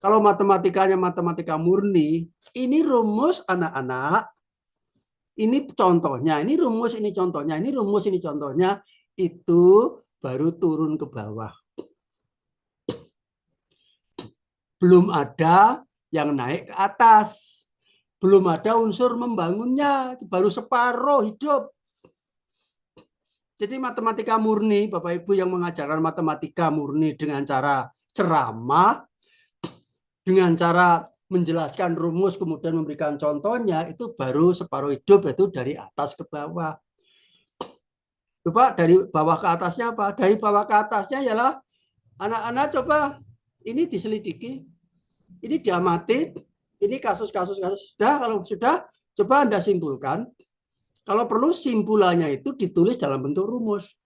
Kalau matematikanya matematika murni, ini rumus anak-anak, ini contohnya, ini rumus, ini contohnya, ini rumus, ini contohnya, itu baru turun ke bawah. Belum ada yang naik ke atas. Belum ada unsur membangunnya, baru separuh hidup. Jadi matematika murni, Bapak Ibu yang mengajarkan matematika murni dengan cara ceramah, dengan cara menjelaskan rumus kemudian memberikan contohnya, itu baru separuh hidup, itu dari atas ke bawah. Coba dari bawah ke atasnya apa? Dari bawah ke atasnya ialah anak-anak coba ini diselidiki, ini diamati, ini kasus-kasus. Sudah, kalau sudah, coba Anda simpulkan. Kalau perlu simpulannya itu ditulis dalam bentuk rumus.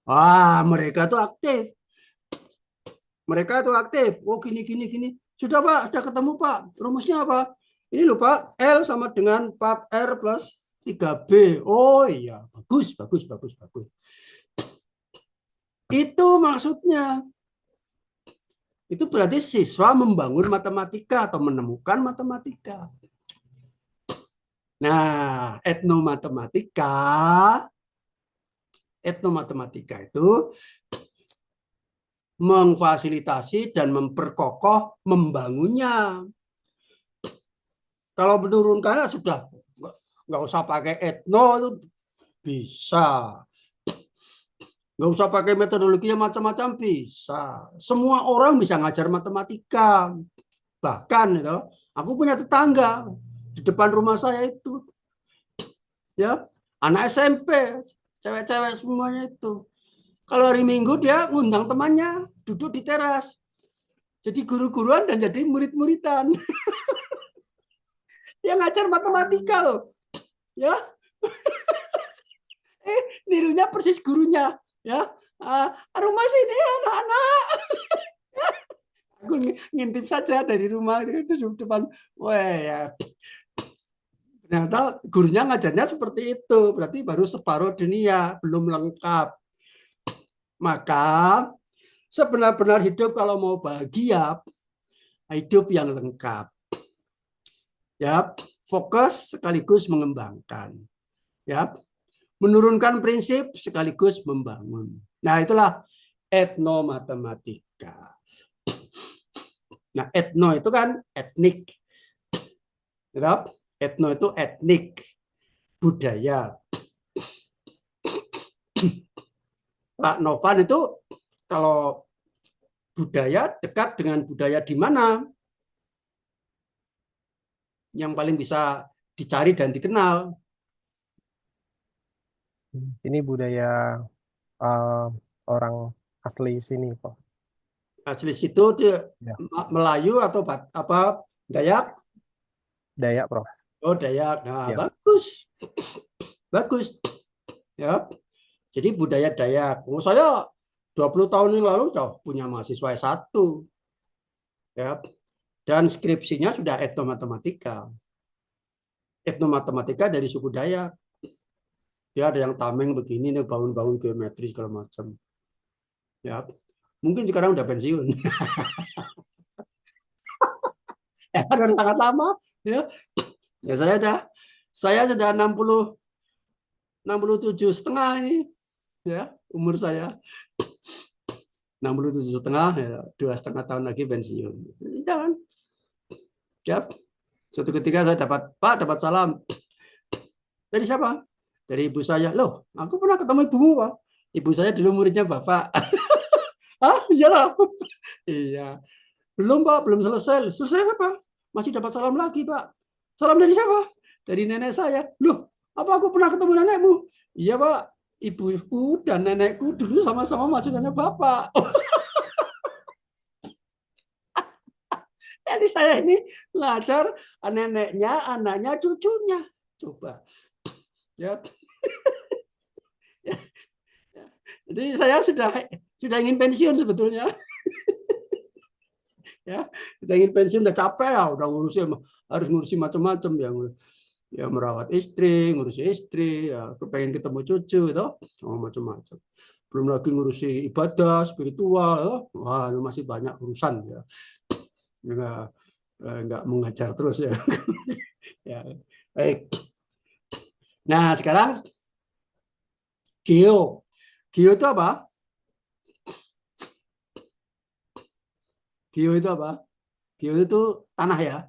Wah, mereka itu aktif. Mereka itu aktif. Oh, gini. Sudah, Pak. Sudah ketemu, Pak. Rumusnya apa? Ini loh, Pak. L sama dengan 4R plus 3B. Oh, iya. Bagus. Itu maksudnya. Itu berarti siswa membangun matematika atau menemukan matematika. Nah, etnomatematika itu memfasilitasi dan memperkokoh membangunnya. Kalau menurunkannya sudah nggak usah pakai etno itu bisa. Nggak usah pakai metodologi yang macam-macam bisa. Semua orang bisa ngajar matematika. Bahkan itu, aku punya tetangga di depan rumah saya itu, ya anak SMP, cewek-cewek semuanya itu. Kalau hari Minggu dia ngundang temannya duduk di teras. Jadi guru-guruan dan jadi murid-muridan. Dia ngajar matematika loh. Ya, nirunya persis gurunya. Ya, rumah sini anak-anak. Aku ngintip saja dari rumah itu depan. Wah ya. Ternyata gurunya ngajarnya seperti itu. Berarti baru separuh dunia, belum lengkap. Maka sebenar-benar hidup kalau mau bahagia, hidup yang lengkap. Ya, fokus sekaligus mengembangkan. Ya, menurunkan prinsip sekaligus membangun. Nah, itulah etnomatematika. Nah, etno itu kan etnik. Etno itu etnik, budaya. Pak Novan itu kalau budaya dekat dengan budaya di mana yang paling bisa dicari dan dikenal. Ini budaya orang asli sini, Pak. Asli situ dia Ya. Melayu atau apa Dayak? Dayak, Prof. Oh, Dayak. Nah, Ya. bagus. Bagus. Ya. Jadi budaya Dayak. Oh, saya 20 tahun yang lalu sudah punya mahasiswa S1. Ya. Dan skripsinya sudah etnomatematika. Etnomatematika dari suku Dayak. Dia ada yang tameng begini nih, bangun-bangun geometri segala macam. Ya. Mungkin sekarang udah pensiun. Ya, kan sangat lama. Ya. Ya saya sudah 67,5 ini. Ya, umur saya 67,5, ya, 2,5 tahun lagi pensiun. Jangan. Ya. Suatu ketika saya dapat salam. Dari siapa? Dari ibu saya. Loh, aku pernah ketemu ibumu, Pak. Ibu saya dulu muridnya Bapak. Ah, iyalah. Iya. Belum, Pak, belum selesai. Selesai apa? Masih dapat salam lagi, Pak. Salam dari siapa? Dari nenek saya. Loh, apa aku pernah ketemu nenekmu? Iya, Pak. Ibuku dan nenekku dulu sama-sama mahasiswanya Bapak. Jadi saya ini ngajar neneknya, anaknya, cucunya. Coba. Ya. Jadi saya sudah ingin pensiun sebetulnya. Ya, kita ingin pensiun udah capek ya, udah harus ngurusi macam-macam ya merawat istri, ngurusi istri, ya kepengen ketemu cucu itu, macam-macam. Belum lagi ngurusi ibadah spiritual, ya. Wah masih banyak urusan ya. Enggak mengajar terus ya. Ya, baik. Nah sekarang geo itu apa? Geo itu apa? Geo itu tanah ya.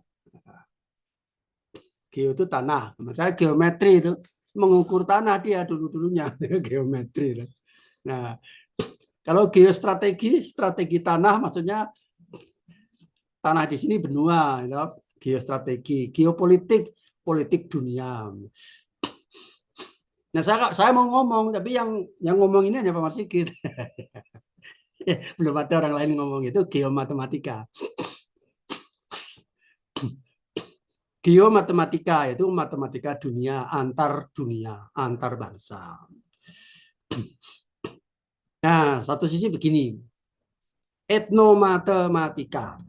Geo itu tanah. Misalnya geometri itu mengukur tanah dia dulu-dulunya geometri. Nah, kalau geostrategi, strategi tanah maksudnya tanah di sini benua, ya. Geostrategi, geopolitik, politik dunia. Nah, saya mau ngomong, tapi yang ngomong ini hanya Pak Marsikit. Belum ada orang lain ngomong itu geomatematika. Geomatematika itu matematika dunia, antar bangsa. Nah, satu sisi begini. Etnomatematika.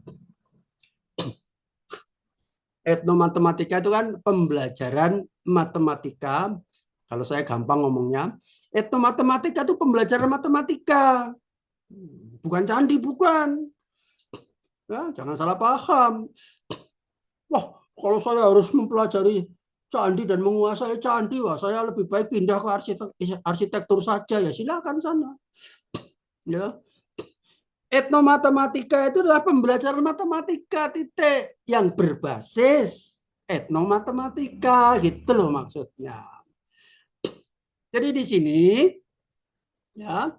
Etnomatematika itu kan pembelajaran matematika. Kalau saya gampang ngomongnya, etnomatematika itu pembelajaran matematika. Bukan candi, bukan. Ya, jangan salah paham. Wah, kalau saya harus mempelajari candi dan menguasai candi, wah saya lebih baik pindah ke arsitektur saja, ya silakan sana. Ya. Etnomatematika itu adalah pembelajaran matematika titik yang berbasis etnomatematika, gitu loh maksudnya. Jadi di sini ya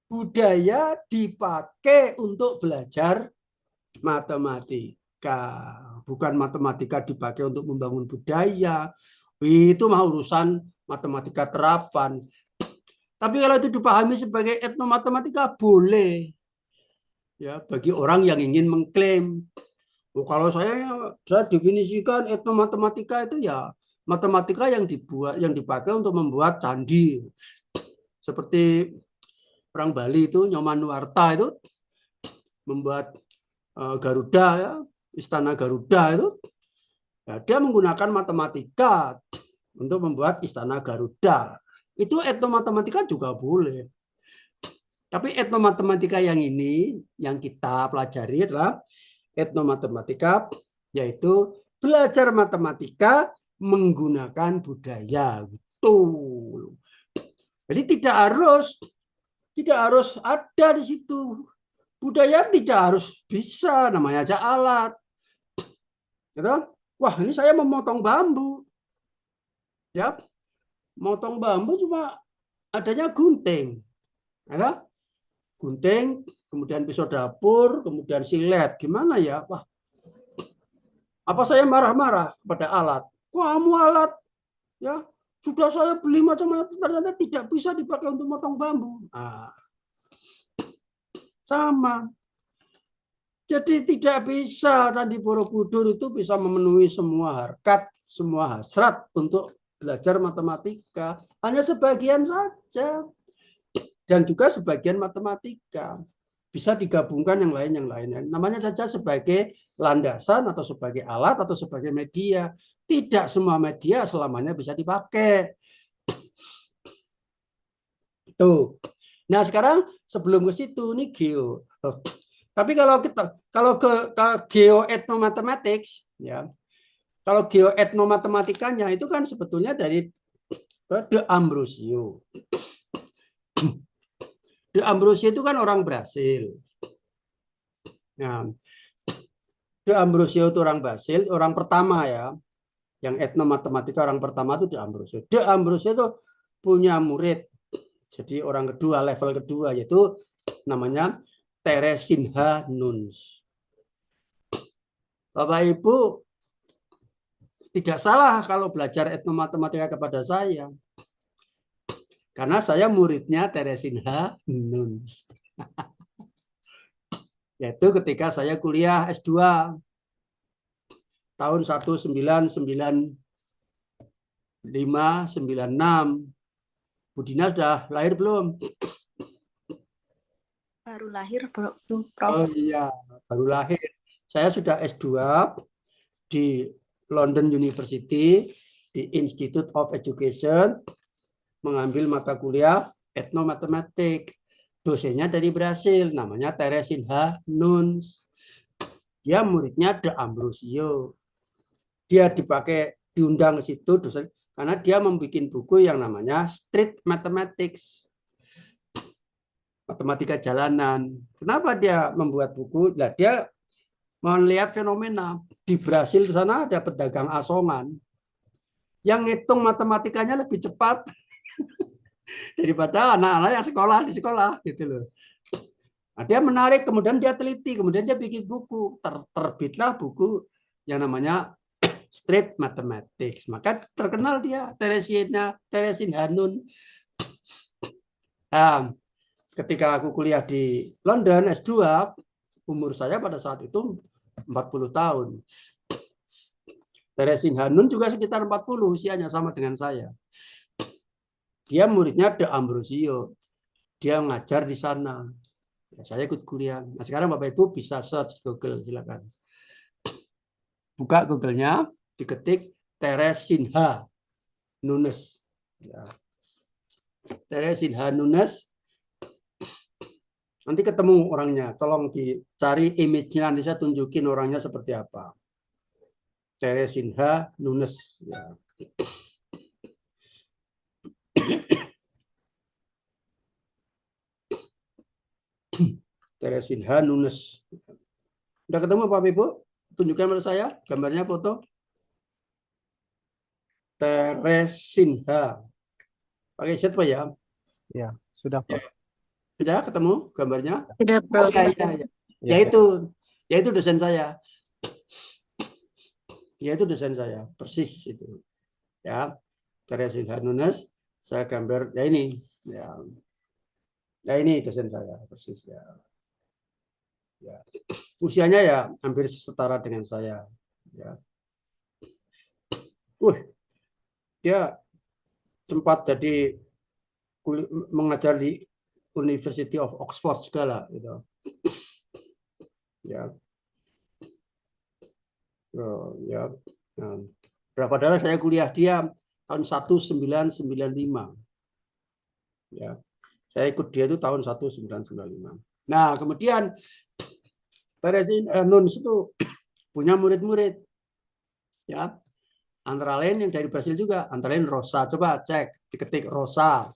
budaya dipakai untuk belajar matematika, bukan matematika dipakai untuk membangun budaya. Itu mah urusan matematika terapan. Tapi kalau itu dipahami sebagai etnomatematika boleh. Ya, bagi orang yang ingin mengklaim, oh, kalau saya definisikan etnomatematika itu ya matematika yang dipakai untuk membuat candi. Seperti orang Bali itu Nyoman Nuarta itu membuat Garuda, ya, istana Garuda itu, ya, dia menggunakan matematika untuk membuat istana Garuda. Itu etnomatematika juga boleh. Tapi etnomatematika yang ini, yang kita pelajari adalah etnomatematika, yaitu belajar matematika menggunakan budaya. Betul. Jadi tidak harus ada di situ. Budaya tidak harus bisa, namanya aja alat. Wah, ini saya memotong bambu. Ya, motong bambu cuma adanya gunting. Ya, gunting, kemudian pisau dapur, kemudian silet. Gimana ya? Wah, apa saya marah-marah pada alat? Kamu alat, ya sudah saya beli macam-macam, ternyata tidak bisa dipakai untuk motong bambu. Nah, sama. Jadi tidak bisa Candi Borobudur itu bisa memenuhi semua harkat, semua hasrat untuk belajar matematika. Hanya sebagian saja. Dan juga sebagian matematika. Bisa digabungkan yang lain. Namanya saja sebagai landasan atau sebagai alat atau sebagai media. Tidak semua media selamanya bisa dipakai. Tuh. Nah sekarang sebelum ke situ ini geo. Tapi kalau ke geoetnomathematics, ya, kalau geoetnomatematikanya itu kan sebetulnya dari De Ambrosio. De Ambrosio itu kan orang Brasil. Nah, De Ambrosio itu orang Brasil, orang pertama ya, yang etnomatematika orang pertama itu De Ambrosio. De Ambrosio itu punya murid, jadi orang kedua, level kedua, yaitu namanya Teresinha Nuns. Bapak Ibu tidak salah kalau belajar etnomatematika kepada saya. Karena saya muridnya Teresinha Nuns. Yaitu ketika saya kuliah S2 tahun 1995-96. Budina sudah lahir belum? Baru lahir, Prof. Oh iya, baru lahir. Saya sudah S2 di London University, di Institute of Education, mengambil mata kuliah etnomatematik. Dosennya dari Brasil, namanya Teresinha Nuns. Dia muridnya De Ambrosio. Dia diundang ke situ dosen karena dia membuat buku yang namanya Street Mathematics. Matematika jalanan. Kenapa dia membuat buku? Nah, dia melihat fenomena di Brasil sana ada pedagang asongan yang ngitung matematikanya lebih cepat daripada anak-anak yang sekolah di sekolah gitu loh. Nah, dia menarik, kemudian dia teliti, kemudian dia bikin buku, terbitlah buku yang namanya Street Mathematics. Maka terkenal dia Teresinha Nuns. Nah, ketika aku kuliah di London S2, umur saya pada saat itu 40 tahun. Teresinha Nuns juga sekitar 40, usianya sama dengan saya. Dia muridnya De Ambrosio. Dia mengajar di sana. Ya, saya ikut kuliah. Nah, sekarang Bapak Ibu bisa search Google, silakan. Buka Google-nya, diketik Teresinha Nuns. Ya. Teresinha Nuns. Nanti ketemu orangnya. Tolong dicari image-nya, nanti saya tunjukin orangnya seperti apa. Teresinha Nunes. Ya. Teresinha Nunes. Udah ketemu Bapak Ibu? Tunjukkan pada saya gambarnya foto. Teresinha. Pakai Z Pak ya? Ya, sudah, Prof. Sudah ketemu gambarnya? Sudah, Prof. Ya, ya, ya. Ya, Yaitu dosen saya. Yaitu dosen saya, persis itu. Ya, Teresinha Nunes, saya gambar ya ini. Ya ini dosen saya, persis ya. Ya. Usianya ya hampir setara dengan saya. Ya. Dia sempat jadi mengajar di University of Oxford segala gitu. Ya. Ya. Nah, padahal saya kuliah dia tahun 1995. Ya. Saya ikut dia itu tahun 1995. Nah, kemudian Teresinha Nunes itu punya murid-murid. Ya. Antara lain yang dari Brasil juga, antara lain Rosa. Coba cek, diketik Rosa.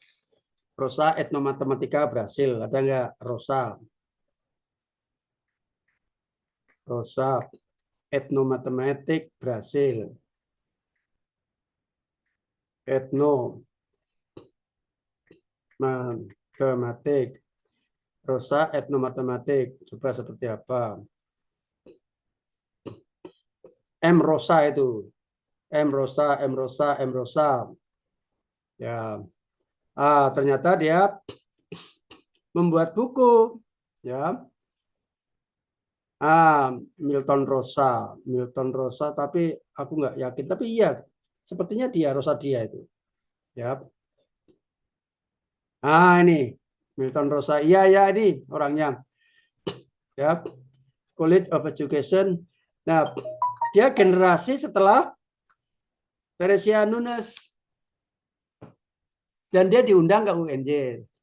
Rosa Etnomatematika Brasil. Ada nggak Rosa? Rosa Etnomatematik Brasil. Etnomatematik. Rosa Etnomatematik. Coba seperti apa? M Rosa itu. M Rosa. Ya. Ternyata dia membuat buku. Ya. Milton Rosa, tapi aku nggak yakin. Tapi iya, sepertinya dia Rosa dia itu. Ya. Ini Milton Rosa. Iya ini orangnya. Ya. College of Education. Nah, dia generasi setelah Teresinha Nunes. Dan dia diundang ke UNJ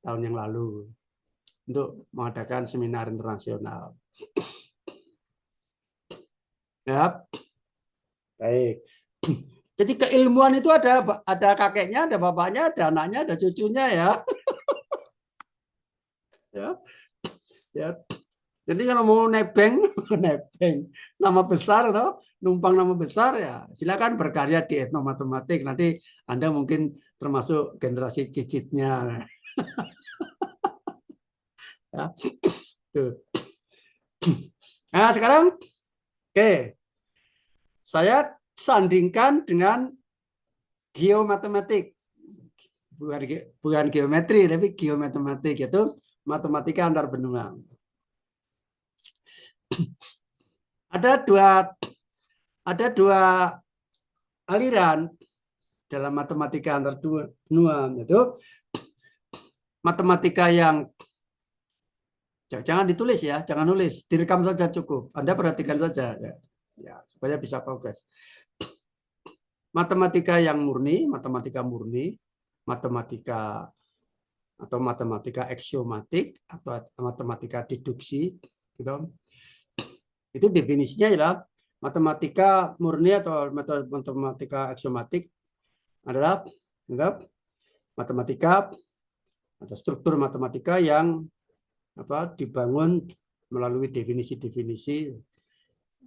tahun yang lalu untuk mengadakan seminar internasional. Ya. Baik. Jadi keilmuan itu ada kakeknya, ada bapaknya, ada anaknya, ada cucunya ya. Ya. Jadi kalau mau nebeng nama besar atau numpang nama besar ya silakan berkarya di etnomatematik. Nanti Anda mungkin termasuk generasi cicitnya. Ya. Tuh. Nah, sekarang saya sandingkan dengan geomatematik. Bukan geometri tapi geomatematik, yaitu matematika antar benua. Ada dua aliran dalam matematika antar benua, yaitu matematika yang jangan ditulis ya, jangan nulis, direkam saja cukup. Anda perhatikan saja ya supaya bisa fokus. Matematika yang murni, matematika atau matematika aksiomatik atau matematika deduksi, gitu. Itu definisinya adalah matematika murni atau matematika aksiomatik adalah matematika atau struktur matematika yang dibangun melalui definisi-definisi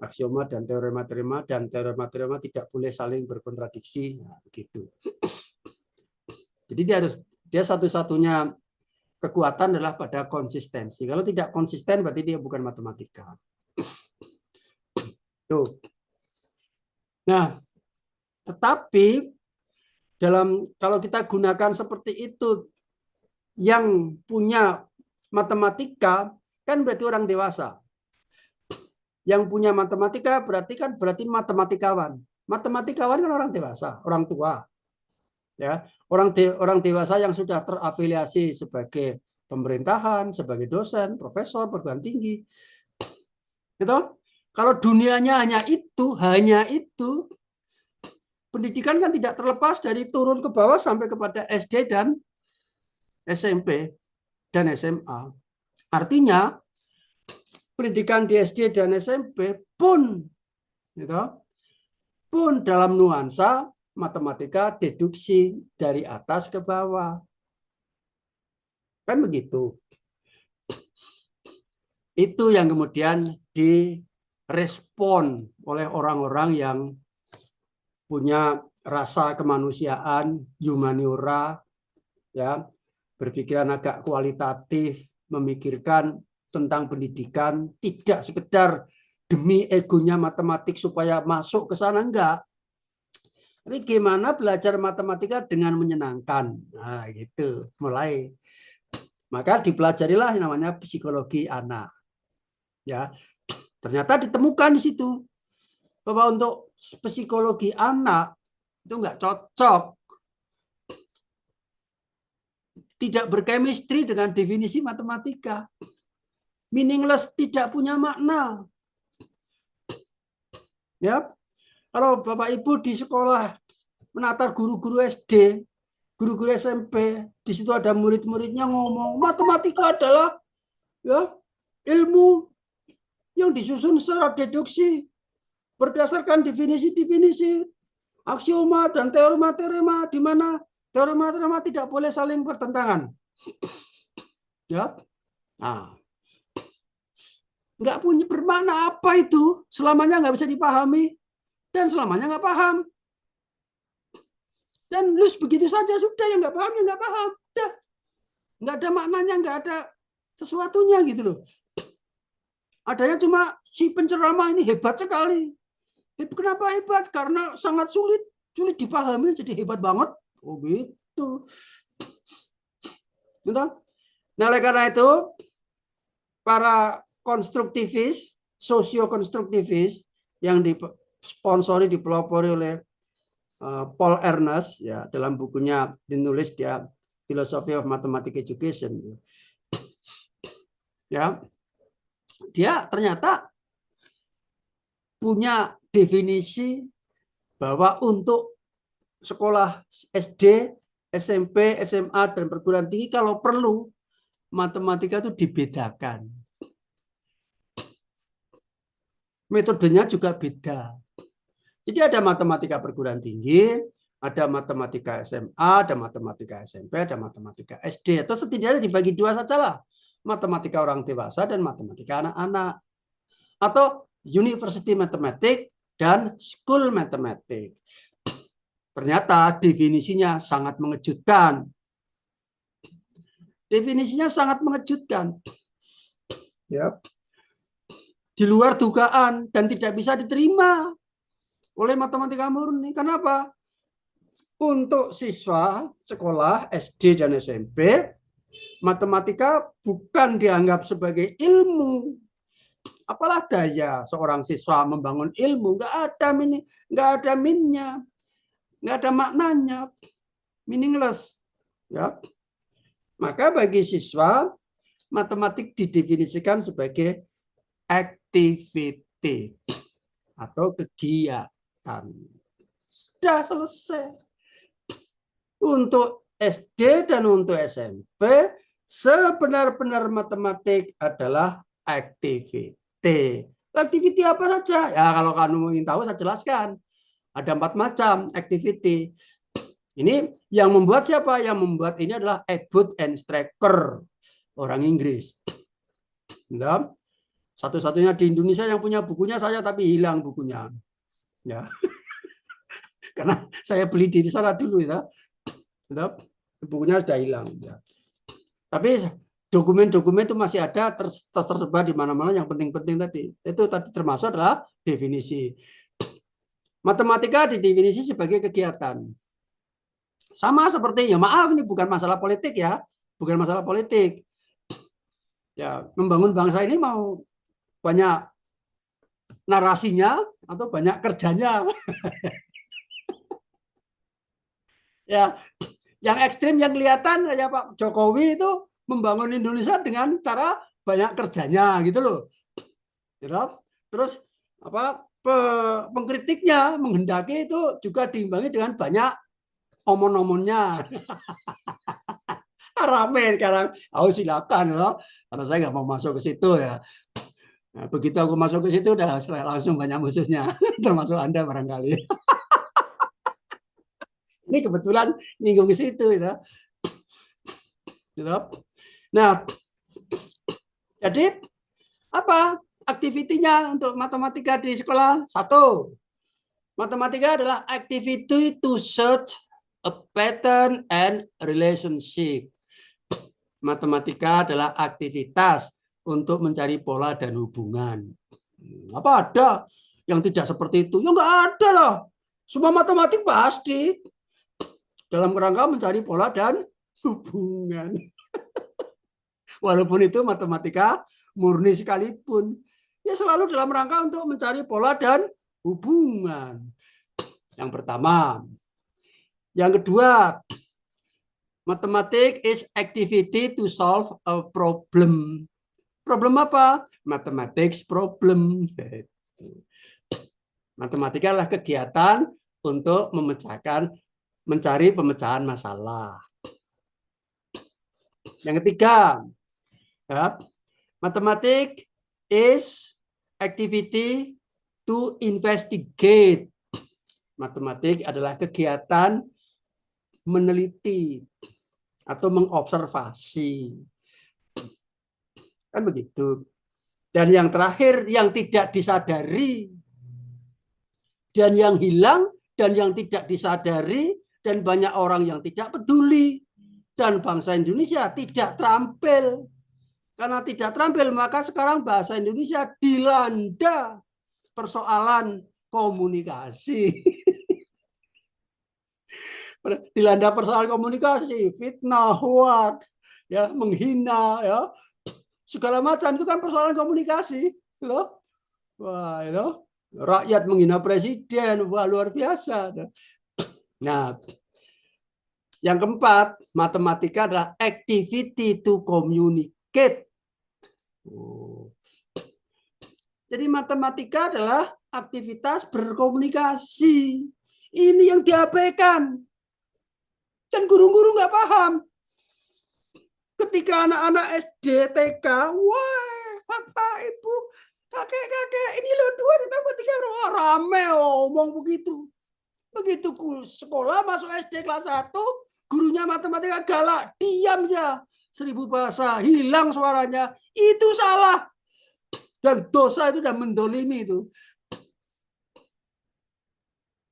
aksioma dan teorema-teorema, dan teorema-teorema tidak boleh saling berkontradiksi, begitu. Jadi dia satu-satunya kekuatan adalah pada konsistensi. Kalau tidak konsisten berarti dia bukan matematika. Tuh. Nah, tetapi kalau kita gunakan seperti itu, yang punya matematika kan berarti orang dewasa. Yang punya matematika berarti matematikawan. Matematikawan kan orang dewasa, orang tua. Ya, orang dewasa yang sudah terafiliasi sebagai pemerintahan, sebagai dosen, profesor, perguruan tinggi. Gitu? Kalau dunianya hanya itu, pendidikan kan tidak terlepas dari turun ke bawah sampai kepada SD dan SMP dan SMA. Artinya pendidikan di SD dan SMP pun gitu, pun dalam nuansa matematika deduksi dari atas ke bawah. Kan begitu. Itu yang kemudian direspon oleh orang-orang yang punya rasa kemanusiaan, humaniora, ya, berpikiran agak kualitatif, memikirkan tentang pendidikan, tidak sekedar demi egonya matematik supaya masuk ke sana, enggak. Tapi gimana belajar matematika dengan menyenangkan. Nah, gitu, mulai. Maka dipelajarilah yang namanya psikologi anak. Ya, ternyata ditemukan di situ bahwa untuk psikologi anak itu enggak cocok, tidak berkemistri dengan definisi matematika, meaningless, tidak punya makna. Ya, kalau Bapak Ibu di sekolah menata guru-guru SD, guru-guru SMP, di situ ada murid-muridnya ngomong matematika adalah ya ilmu yang disusun secara deduksi berdasarkan definisi-definisi, aksioma dan teorema-teorema, di mana teorema-teorema tidak boleh saling bertentangan. Ya, nah, nggak punya bermakna apa itu, selamanya nggak bisa dipahami dan selamanya nggak paham. Dan lulus begitu saja sudah, yang nggak paham ya nggak paham, udah nggak ada maknanya, nggak ada sesuatunya gitu loh. Adanya cuma si penceramah ini hebat sekali. Kenapa hebat? Karena sangat sulit dipahami, jadi hebat banget. Oh gitu. Betul? Nah, oleh karena itu para konstruktivis, sosiokonstruktivis yang disponsori, dipelopori oleh Paul Ernst, ya, dalam bukunya ditulis dia Philosophy of Mathematical Education. Ya, dia ternyata punya definisi bahwa untuk sekolah SD, SMP, SMA, dan perguruan tinggi kalau perlu matematika itu dibedakan. Metodenya juga beda. Jadi ada matematika perguruan tinggi, ada matematika SMA, ada matematika SMP, ada matematika SD. Atau setidaknya dibagi dua sajalah. Matematika orang dewasa dan matematika anak-anak. Atau University Mathematics dan School Mathematics. Ternyata definisinya sangat mengejutkan. Definisinya sangat mengejutkan. Ya. Di luar dugaan dan tidak bisa diterima oleh matematika murni. Kenapa? Untuk siswa sekolah SD dan SMP, matematika bukan dianggap sebagai ilmu. Apalah daya seorang siswa membangun ilmu, nggak ada minnya, nggak ada maknanya, meaningless. Ya. Maka bagi siswa, matematik didefinisikan sebagai activity atau kegiatan. Sudah selesai. Untuk SD dan untuk SMP, sebenar-benar matematik adalah activity. Activity apa saja? Ya, kalau kamu ingin tahu saya jelaskan. Ada 4 macam activity. Ini yang membuat siapa? Yang membuat ini adalah Ebut and Strecker, orang Inggris. Nah, satu-satunya di Indonesia yang punya bukunya saya, tapi hilang bukunya. Ya. Karena saya beli di sana dulu ya. Bukunya sudah hilang. Ya. Tapi dokumen-dokumen itu masih ada tersebar di mana-mana. Yang penting-penting tadi itu tadi termasuk adalah definisi. Matematika didefinisi sebagai kegiatan. Sama seperti, ya maaf ini bukan masalah politik ya, bukan masalah politik. Ya, membangun bangsa ini mau banyak narasinya atau banyak kerjanya. Ya, yang ekstrim yang kelihatan ya Pak Jokowi itu membangun Indonesia dengan cara banyak kerjanya gitu loh. Gitu. Terus apa pengkritiknya menghendaki itu juga diimbangi dengan banyak omon-omonnya. Rame sekarang. Oh silakan ya. Karena saya nggak mau masuk ke situ ya. Nah, begitu aku masuk ke situ udah langsung banyak musuhnya, termasuk Anda barangkali. Ini kebetulan nyinggung ke situ, gitu. Nah, jadi apa aktivitinya untuk matematika di sekolah? Satu, matematika adalah activity to search a pattern and relationship. Matematika adalah aktivitas untuk mencari pola dan hubungan. Apa ada yang tidak seperti itu? Ya nggak ada lah. Semua matematik pasti dalam kerangka mencari pola dan hubungan. Walaupun itu matematika murni sekalipun, ya selalu dalam rangka untuk mencari pola dan hubungan. Yang pertama. Yang kedua, mathematics is activity to solve a problem. Problem apa? Mathematics problem. Matematika adalah kegiatan untuk mencari pemecahan masalah. Yang ketiga, ya, mathematics is activity to investigate. Matematik adalah kegiatan meneliti atau mengobservasi. Kan begitu. Dan yang terakhir, yang tidak disadari dan yang hilang dan yang tidak disadari dan banyak orang yang tidak peduli dan bangsa Indonesia tidak terampil. Karena tidak terampil, maka sekarang bahasa Indonesia dilanda persoalan komunikasi. Dilanda persoalan komunikasi, fitnah, hoax, ya, menghina, ya, segala macam itu kan persoalan komunikasi, loh. Wah, itu rakyat menghina presiden, wah luar biasa. Nah, yang keempat, matematika adalah activity to communicate. Jadi matematika adalah aktivitas berkomunikasi. Ini yang diabaikan. Dan guru-guru nggak paham. Ketika anak-anak SD, TK, wah, Bapak, Ibu, kakek-kakek, ini loh 2 ditambah 3, oh, rame ngomong begitu. Begitu sekolah masuk SD kelas 1, gurunya matematika galak, diam ya. 1000 bahasa, hilang suaranya. Itu salah. Dan dosa itu udah mendolimi itu.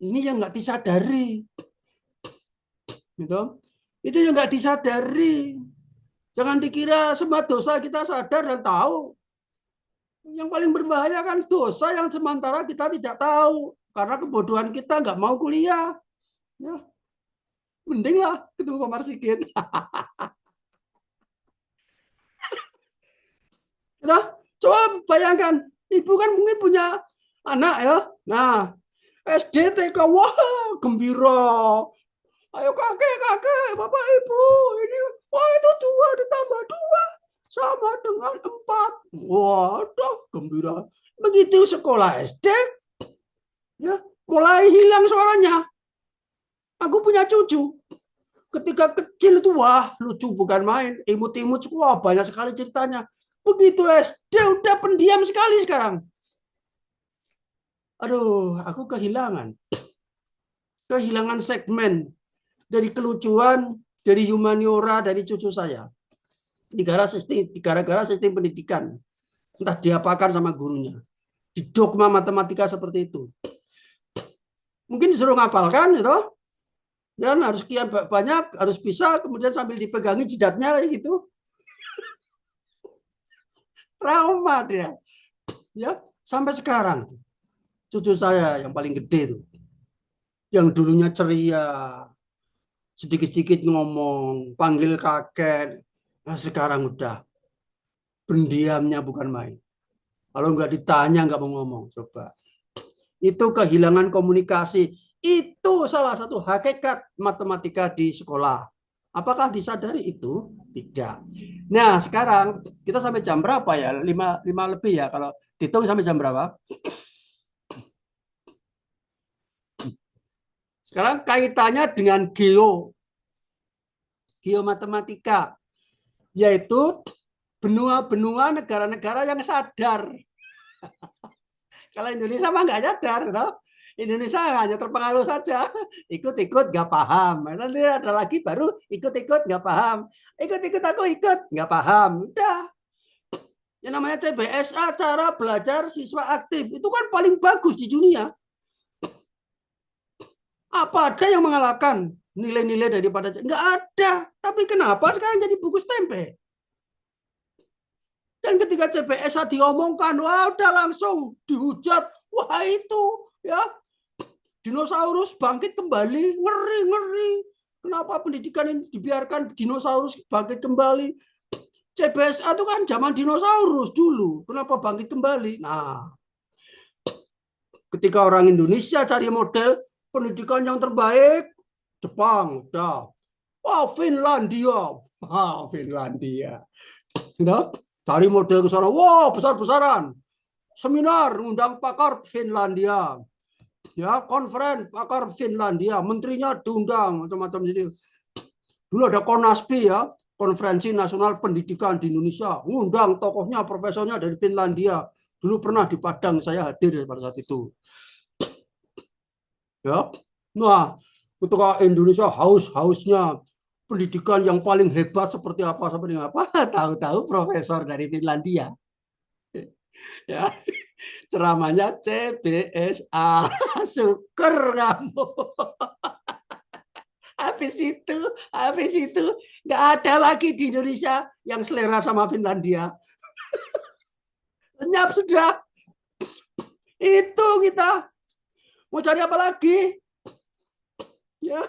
Ini yang nggak disadari. Gitu. Itu yang nggak disadari. Jangan dikira semua dosa kita sadar dan tahu. Yang paling berbahaya kan dosa yang sementara kita tidak tahu. Karena kebodohan kita nggak mau kuliah. Ya. Mending lah ketemu Pak Marsikit. Nah, coba bayangkan. Ibu kan mungkin punya anak ya. Nah, SD, TK, wah gembira. Ayo kakek, bapak, ibu, ini, wah itu 2 ditambah 2 sama dengan 4. Waduh, gembira. Begitu sekolah SD, ya mulai hilang suaranya. Aku punya cucu. Ketika kecil itu, wah lucu bukan main. Imut-imut, wah banyak sekali ceritanya. Begitu SD, udah pendiam sekali sekarang. Aduh, aku kehilangan segmen dari kelucuan, dari humaniora, dari cucu saya. Gara-gara sistem pendidikan. Entah diapakan sama gurunya. Di dogma matematika seperti itu. Mungkin disuruh ngapalkan, gitu. Dan harus sekian banyak, harus bisa, kemudian sambil dipegangi jidatnya, gitu. Trauma dia. Ya, sampai sekarang. Cucu saya yang paling gede itu. Yang dulunya ceria, sedikit-sedikit ngomong, panggil kakek. Nah, sekarang udah pendiamnya bukan main. Kalau nggak ditanya nggak mau ngomong. Coba. Itu kehilangan komunikasi. Itu salah satu hakikat matematika di sekolah. Apakah disadari itu? Tidak. Nah, sekarang kita sampai jam berapa ya? 5 lebih ya. Kalau dihitung sampai jam berapa? Sekarang kaitannya dengan geomatematika, yaitu benua-benua negara-negara yang sadar. Kalau Indonesia mah nggak nyadar, toh. Indonesia hanya terpengaruh saja, ikut-ikut nggak paham. Nanti ada lagi baru ikut-ikut nggak paham, ikut-ikut aku ikut nggak paham. Udah, yang namanya CBSA, cara belajar siswa aktif, itu kan paling bagus di dunia. Apa ada yang mengalahkan nilai-nilai daripada? Nggak ada. Tapi kenapa sekarang jadi buku tempe? Dan ketika CBSA diomongkan, wah udah langsung dihujat. Wah itu ya dinosaurus bangkit kembali, ngeri. Kenapa pendidikan ini dibiarkan dinosaurus bangkit kembali? CBSA itu kan zaman dinosaurus dulu. Kenapa bangkit kembali? Nah, ketika orang Indonesia cari model pendidikan yang terbaik, Jepang, udah. Wah, Finlandia. Finlandia. Cari model ke sana. Wah, besar-besaran. Seminar, undang pakar Finlandia. Ya, konferen pakar Finlandia, menterinya diundang macam-macam jadi. Dulu ada Konaspi ya, Konferensi Nasional Pendidikan di Indonesia, ngundang tokohnya, profesornya dari Finlandia. Dulu pernah di Padang saya hadir pada saat itu. Ya. Nah, ketika Indonesia haus-hausnya pendidikan yang paling hebat seperti apa, tahu-tahu profesor dari Finlandia. Ya. Ceramahnya CBSA, syukur kamu. Habis itu nggak ada lagi di Indonesia yang selera sama Finlandia. Lenyap sudah. Itu kita mau cari apa lagi? Ya,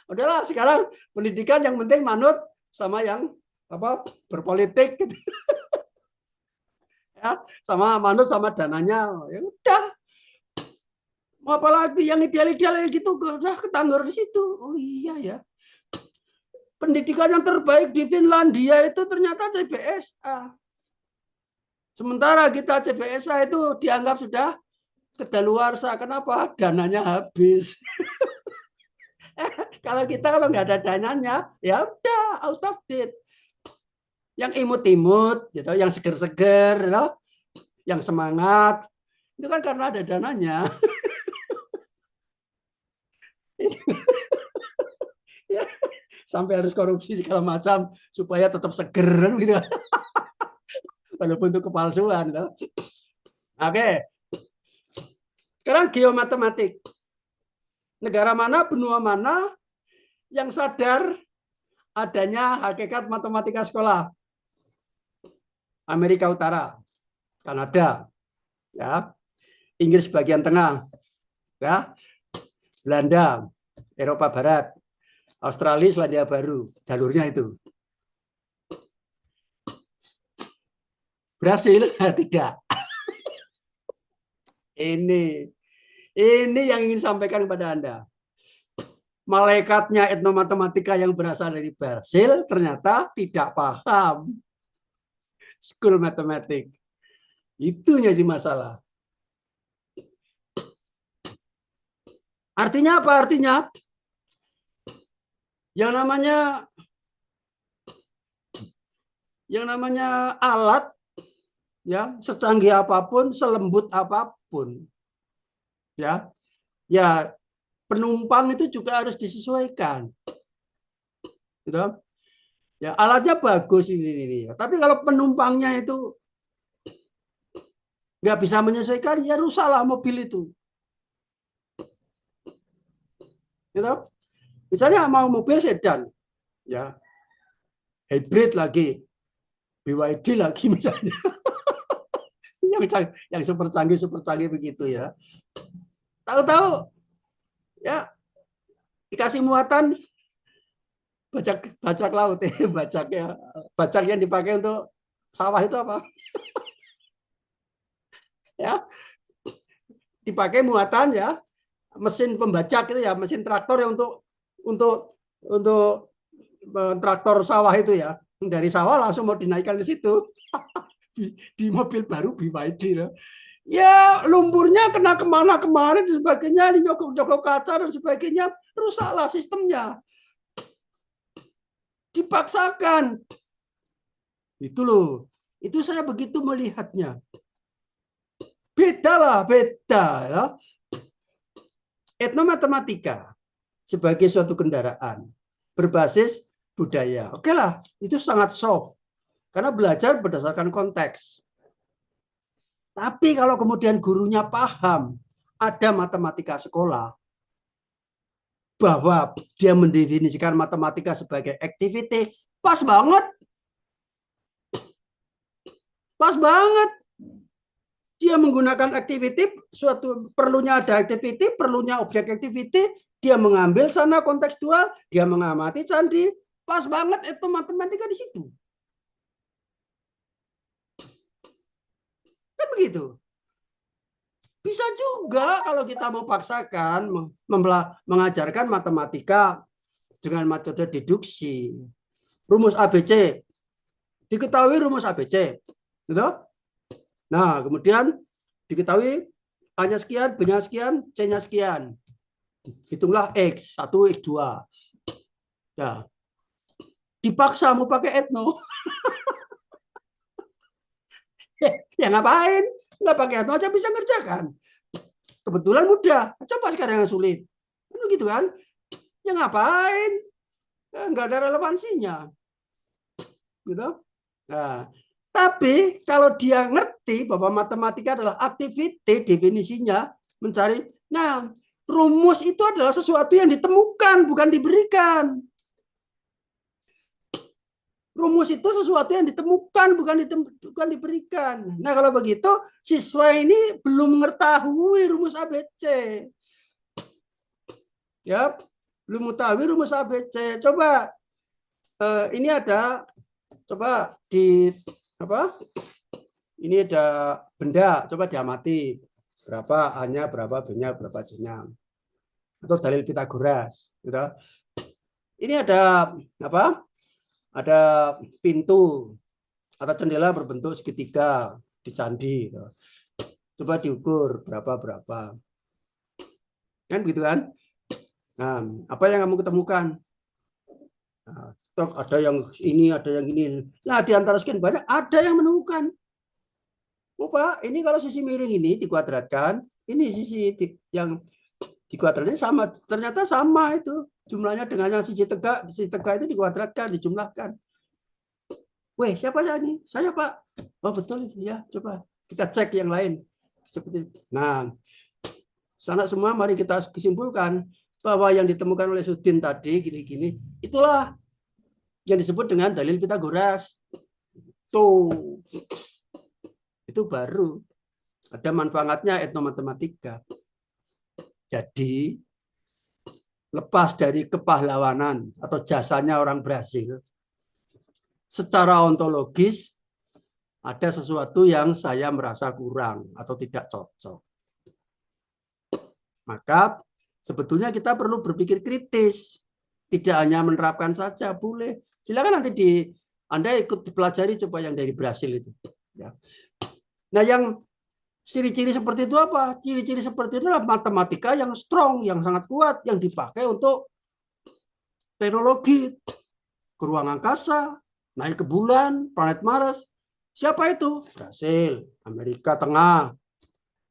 udahlah sekarang pendidikan yang penting manut sama yang berpolitik. Gitu. Ya, sama manut sama dananya, ya udah. Mau apa lagi yang ideal-ideal gitu, udah ketanggur di situ. Oh iya ya. Pendidikan yang terbaik di Finlandia itu ternyata CBSA. Sementara kita CBSA itu dianggap sudah kedaluarsa. Kenapa? Dananya habis. Kalau nggak ada dananya, ya udah out of date. Yang imut-imut, gitu, yang seger-seger, gitu, yang semangat, itu kan karena ada dananya. Ya, sampai harus korupsi segala macam supaya tetap seger, gitu. Walaupun itu kepalsuan. Gitu. Oke, sekarang geomatematik. Negara mana, benua mana yang sadar adanya hakikat matematika sekolah? Amerika Utara, Kanada, ya, Inggris bagian tengah, ya, Belanda, Eropa Barat, Australia, Selandia Baru, jalurnya itu. Brasil tidak. Ini yang ingin sampaikan kepada Anda. Malaikatnya etnomatematika yang berasal dari Brasil ternyata tidak paham school matematik. Itu jadi masalah. Artinya apa? Artinya yang namanya alat, ya, secanggih apapun, selembut apapun, ya penumpang itu juga harus disesuaikan. Gitu. Ya, alatnya bagus ini. Tapi kalau penumpangnya itu nggak bisa menyesuaikan, ya rusaklah mobil itu. Gitu. Misalnya mau mobil sedan, ya hybrid lagi, BYD lagi misalnya, yang super canggih begitu ya. Tahu-tahu, ya dikasih muatan bajak laut, bajak yang dipakai untuk sawah itu apa? Ya, dipakai muatan ya mesin pembajak itu ya, mesin traktor yang untuk traktor sawah itu ya, dari sawah langsung mau dinaikkan ke situ. Di mobil baru BYD loh. Ya lumpurnya kena kemana-kemana dan sebagainya, nyogok kaca dan sebagainya, rusaklah sistemnya. Dipaksakan. Itu loh. Itu saya begitu melihatnya. Beda lah, beda ya. Etnomatematika sebagai suatu kendaraan berbasis budaya. Oke lah, itu sangat soft. Karena belajar berdasarkan konteks. Tapi kalau kemudian gurunya paham ada matematika sekolah, bahwa dia mendefinisikan matematika sebagai activity, pas banget. Pas banget. Dia menggunakan activity, suatu perlunya ada activity, perlunya objek activity, dia mengambil sana kontekstual, dia mengamati candi, pas banget itu matematika di situ. Kan begitu. Bisa juga kalau kita mau paksakan mengajarkan matematika dengan metode deduksi. Rumus ABC. Diketahui rumus ABC. Gitu? Nah, kemudian diketahui A-nya sekian, B-nya sekian, C-nya sekian. Hitunglah X, 1, X2. Ya. Dipaksa mau pakai etno. Ya ngapain? Nggak pakai etno aja bisa ngerjakan. Kebetulan mudah. Coba sekarang yang sulit. Gitu kan? Ya ngapain? Ya, nggak ada relevansinya. Gitu. Nah, tapi kalau dia ngerti bahwa matematika adalah activity, definisinya mencari. Nah, rumus itu adalah sesuatu yang ditemukan, bukan diberikan. Rumus itu sesuatu yang ditemukan, bukan diberikan. Nah, kalau begitu, siswa ini belum mengetahui rumus ABC. Ya, belum mengetahui rumus ABC. Coba, ini ada, coba di apa? Ini ada benda, coba diamati berapa A-nya, berapa B-nya, berapa C-nya. Atau dalil Pitagoras, gitu. Ini ada apa? Ada pintu atau jendela berbentuk segitiga di candi. Gitu. Coba diukur berapa. Kan gitu kan? Nah, apa yang kamu ketemukan? Nah, ada yang ini, ada yang ini. Nah, di antara sekian banyak ada yang menemukan. Oh, Pak, ini kalau sisi miring ini dikuadratkan, ini sisi yang dikuadratkan sama. Ternyata sama itu jumlahnya dengan yang sisi tegak itu dikuadratkan, dijumlahkan. Weh, siapa ya ini? Saya, Pak. Oh, betul ya. Coba kita cek yang lain. Seperti nah, sana semua mari kita kesimpulkan bahwa yang ditemukan oleh Sudin tadi gini-gini, itulah yang disebut dengan dalil Pitagoras. Tuh. Itu baru ada manfaatnya etnomatematika. Jadi lepas dari kepahlawanan atau jasanya orang Brasil, secara ontologis ada sesuatu yang saya merasa kurang atau tidak cocok. Maka sebetulnya kita perlu berpikir kritis, tidak hanya menerapkan saja, boleh. Silakan nanti Anda ikut pelajari coba yang dari Brasil itu. Ya. Nah, yang ciri-ciri seperti itu apa? Ciri-ciri seperti itu adalah matematika yang strong, yang sangat kuat, yang dipakai untuk teknologi, ke ruang angkasa, naik ke bulan, planet Mars. Siapa itu? Brasil, Amerika Tengah,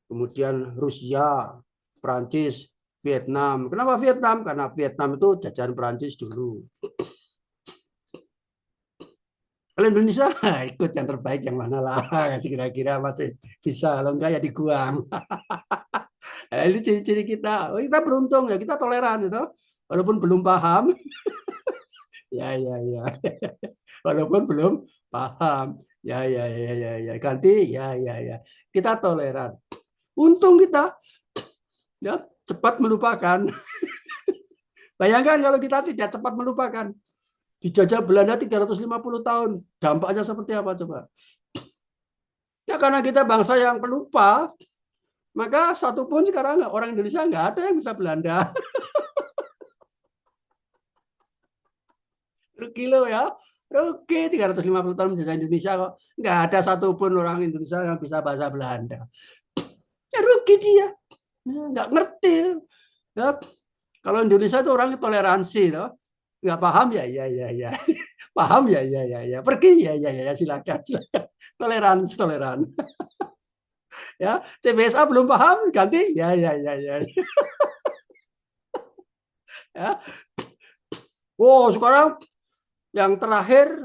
kemudian Rusia, Prancis, Vietnam. Kenapa Vietnam? Karena Vietnam itu jajahan Prancis dulu. Kalau Indonesia ikut yang terbaik yang mana lah, kira-kira masih bisa, kalau enggak ya di Guam. Nah, ini ciri-ciri kita. Oh, kita beruntung ya, kita toleran itu, walaupun belum paham. Ya. Walaupun belum paham. Ya. Ganti ya. Kita toleran. Untung kita ya cepat melupakan. Bayangkan kalau kita tidak cepat melupakan. Dijajah Belanda 350 tahun. Dampaknya seperti apa coba? Ya karena kita bangsa yang pelupa, maka satupun sekarang orang Indonesia nggak ada yang bisa Belanda. Rugi lo ya. Rugi 350 tahun menjajah Indonesia kok. Nggak ada satupun orang Indonesia yang bisa bahasa Belanda. Ya rugi dia. Nggak ngerti. Ya, kalau Indonesia itu orang toleransi. Loh. Nggak paham ya. Paham ya. Pergi ya. Silakan. Toleran. Ya, CBSA belum paham, ganti ya. Ya. Wow, sekarang yang terakhir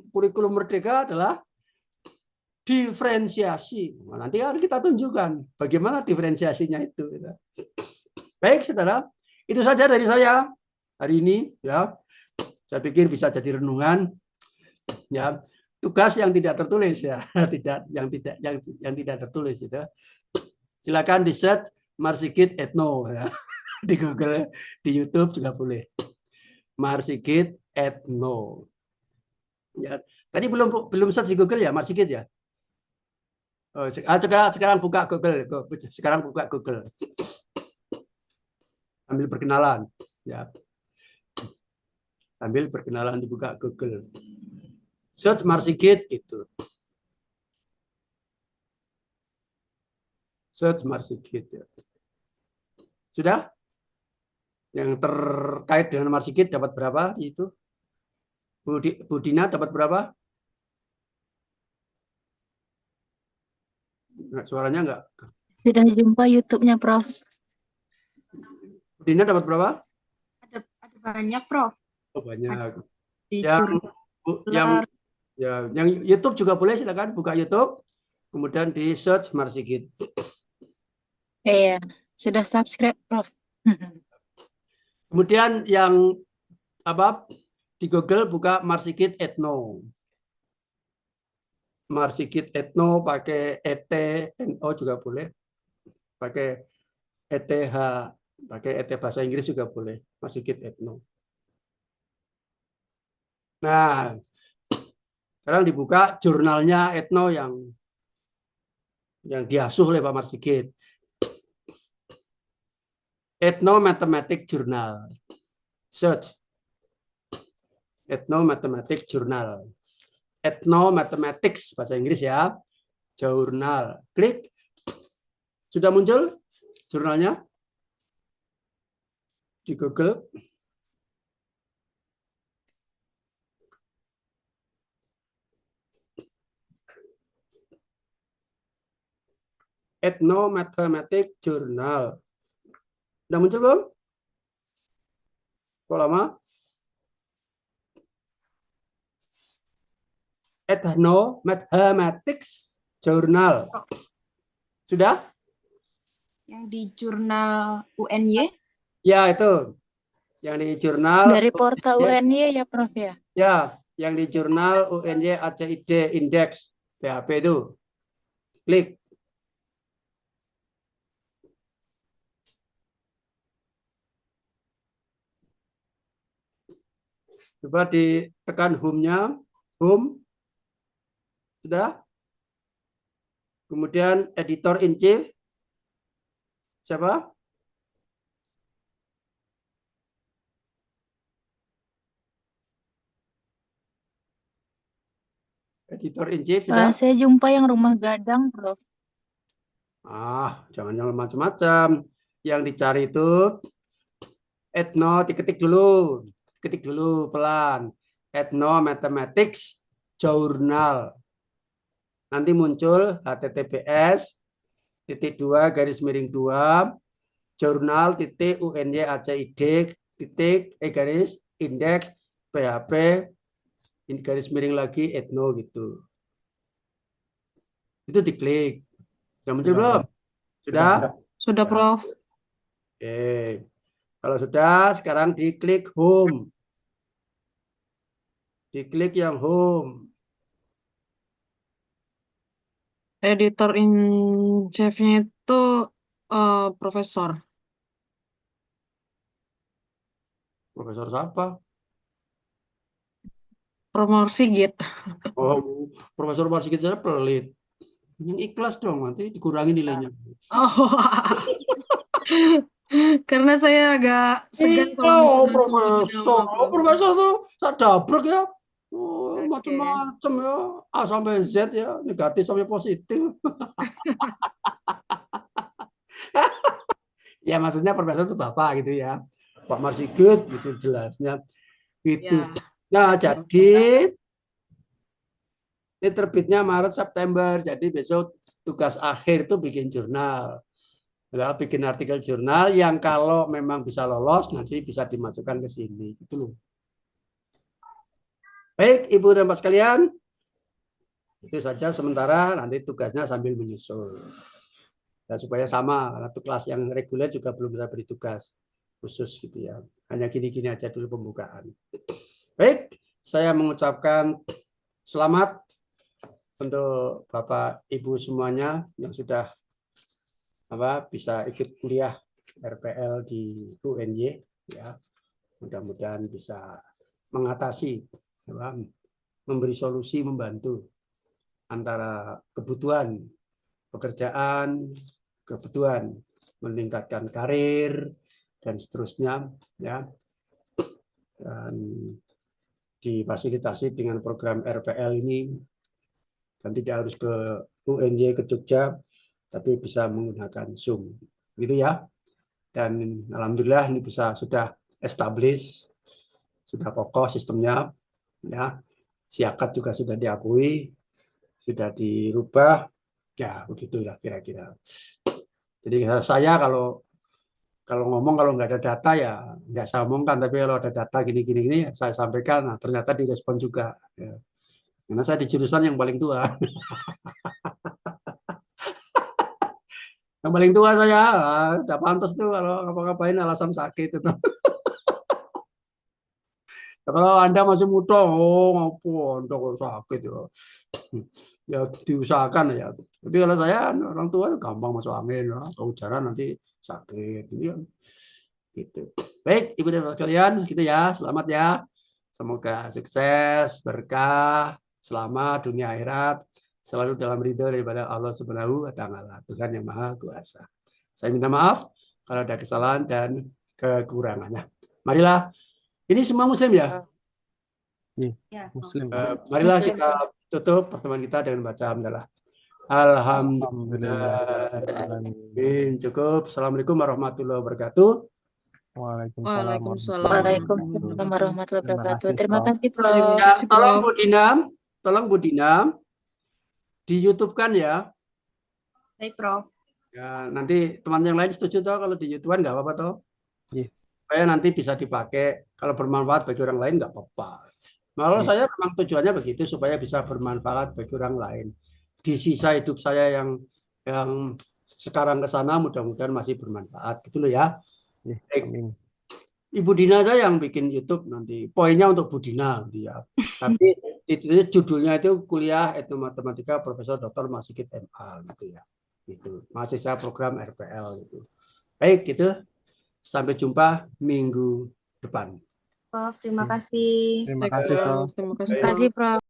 kurikulum merdeka adalah diferensiasi. Nah, nanti kan kita tunjukkan bagaimana diferensiasinya itu. Baik, saudara, itu saja dari saya hari ini. Ya, saya pikir bisa jadi renungan. Ya, tugas yang tidak tertulis ya, yang tidak tertulis itu. Silakan di search Marsigit Etno ya. Di Google, di YouTube juga boleh. Marsigit Etno. Ya, tadi belum search di Google ya, Marsigit ya. Oh, sekarang buka Google, Sambil berkenalan, ya. Sambil berkenalan dibuka Google. Search Marsigit gitu. Search Marsigit ya. Sudah? Yang terkait dengan Marsigit dapat berapa itu? Bu Dina dapat berapa? Suaranya enggak? Sudah jumpa YouTube-nya, Prof. Bu Dina dapat berapa? Ada banyak, Prof. Oh, banyak. Di Yang YouTube juga boleh, silakan buka YouTube, kemudian di search Marsigit. Iya, sudah subscribe, Prof. Kemudian yang di Google buka Marsigit Etno. Marsigit Etno pakai ETNO juga boleh. Pakai ETH, pakai ET bahasa Inggris juga boleh. Marsigit Etno. Nah, sekarang dibuka jurnalnya Etno yang diasuh oleh Pak Marsigit. Etno Mathematics Journal. Search. Etno Mathematics Journal. Etno Mathematics bahasa Inggris ya. Jurnal. Klik. Sudah muncul jurnalnya di Google. Etno Mathematics Journal. Sudah muncul belum? Kok lama? Etno Mathematics Journal. Sudah? Yang di jurnal UNY? Ya, itu. Yang di jurnal Dari portal UNY ya, Prof ya? Ya, yang di jurnal UNY ACID Index PHP itu. Klik. Coba ditekan home-nya. Home. Sudah? Kemudian editor in chief. Siapa? Editor in chief sudah? Saya jumpa yang rumah gadang, Prof. Jangan yang macam-macam. Yang dicari itu Etno, diketik dulu. Ketik dulu pelan. Etno Mathematics Journal. Nanti muncul https://2 jurnal.unyacid.index php _etno gitu. Itu diklik. Sudah muncul belum? Sudah? Sudah, Prof. Oke. Kalau sudah, sekarang diklik home. Diklik yang home. Editor in chief-nya itu profesor. Profesor siapa? Prof Sigit. Oh, Profesor Marsigit saya pelit. Yang ikhlas dong, nanti dikurangi nilainya. Oh, karena saya agak segan kalau Profesor. Profesor tuh saya dabrek ya. Oke. Macam-macam ya. A sampai Z ya, negatif sampai positif. Ya maksudnya profesor itu Bapak gitu ya. Pak Marsigit gitu jelasnya. Gitu. Ya. Nah, jadi Ini terbitnya Maret September, jadi besok tugas akhir itu bikin jurnal. Ya, bikin artikel jurnal yang kalau memang bisa lolos nanti bisa dimasukkan ke sini. Gitu loh. Baik, Ibu dan Pak sekalian, itu saja sementara, nanti tugasnya sambil menyusul. Dan supaya sama, karena itu kelas yang reguler juga belum bisa beri tugas khusus gitu ya. Hanya gini-gini aja dulu pembukaan. Baik, saya mengucapkan selamat untuk Bapak Ibu semuanya yang sudah bisa ikut kuliah RPL di UNY ya. Mudah-mudahan bisa mengatasi memberi solusi, membantu antara kebutuhan pekerjaan, kebutuhan meningkatkan karir dan seterusnya ya. Dan difasilitasi dengan program RPL ini dan tidak harus ke UNY ke Jogja tapi bisa menggunakan Zoom gitu ya. Dan alhamdulillah ini sudah establish, sudah kokoh sistemnya ya. Siakat juga sudah diakui, sudah dirubah ya, begitulah kira-kira. Jadi saya kalau ngomong kalau nggak ada data ya nggak saya omongkan, tapi kalau ada data gini saya sampaikan. Nah, ternyata direspon juga ya. Karena saya di jurusan yang paling tua. Yang paling tua saya, udah pantas tuh kalau ngapa-ngapain alasan sakit itu. Kalau Anda masih muda, ngapain Anda kok sakit ya. Ya diusahakan ya. Tapi kalau saya orang tua gampang masuk angin, ya. Kehujanan nanti sakit. Gitu. Baik, Ibu dan Bapak sekalian, gitu ya. Selamat ya. Semoga sukses, berkah, selamat dunia akhirat, selalu dalam ridho daripada Allah Subhanahu wa Ta'ala, Tuhan yang Maha Kuasa. Saya minta maaf kalau ada kesalahan dan kekurangannya. Marilah, ini semua Muslim ya? Ya, Muslim. Marilah Muslim. kita tutup pertemuan kita dengan baca hamdalah. Alhamdulillah. Alhamdulillah. Cukup. Assalamualaikum warahmatullahi wabarakatuh. Waalaikumsalam Waalaikumsalam. Waalaikumsalam warahmatullahi wabarakatuh. Terima kasih, Terima Prof. Ya, kasih, tolong Prof. Bu Dinam, di YouTube kan ya. baik Prof. Ya, nanti teman yang lain setuju toh kalau di YouTube nggak apa-apa toh. Iya. Supaya nanti bisa dipakai kalau bermanfaat bagi orang lain nggak apa-apa. Kalau Iya. saya memang tujuannya begitu supaya bisa bermanfaat bagi orang lain. Di sisa hidup saya yang sekarang ke sana mudah-mudahan masih bermanfaat gitu loh ya. Iya, Baik. amin. Ibu Dina saya yang bikin YouTube nanti. Poinnya untuk Bu Dina gitu ya. Tapi itu judulnya itu kuliah etnomatematika Profesor Dr. Masigit MA gitu ya. Itu mahasiswa program RPL gitu. Baik gitu. Sampai jumpa minggu depan. Prof, terima kasih. Terima Baik, kasih, Prof. Prof. Terima kasih, Terima Prof. kasih, Prof.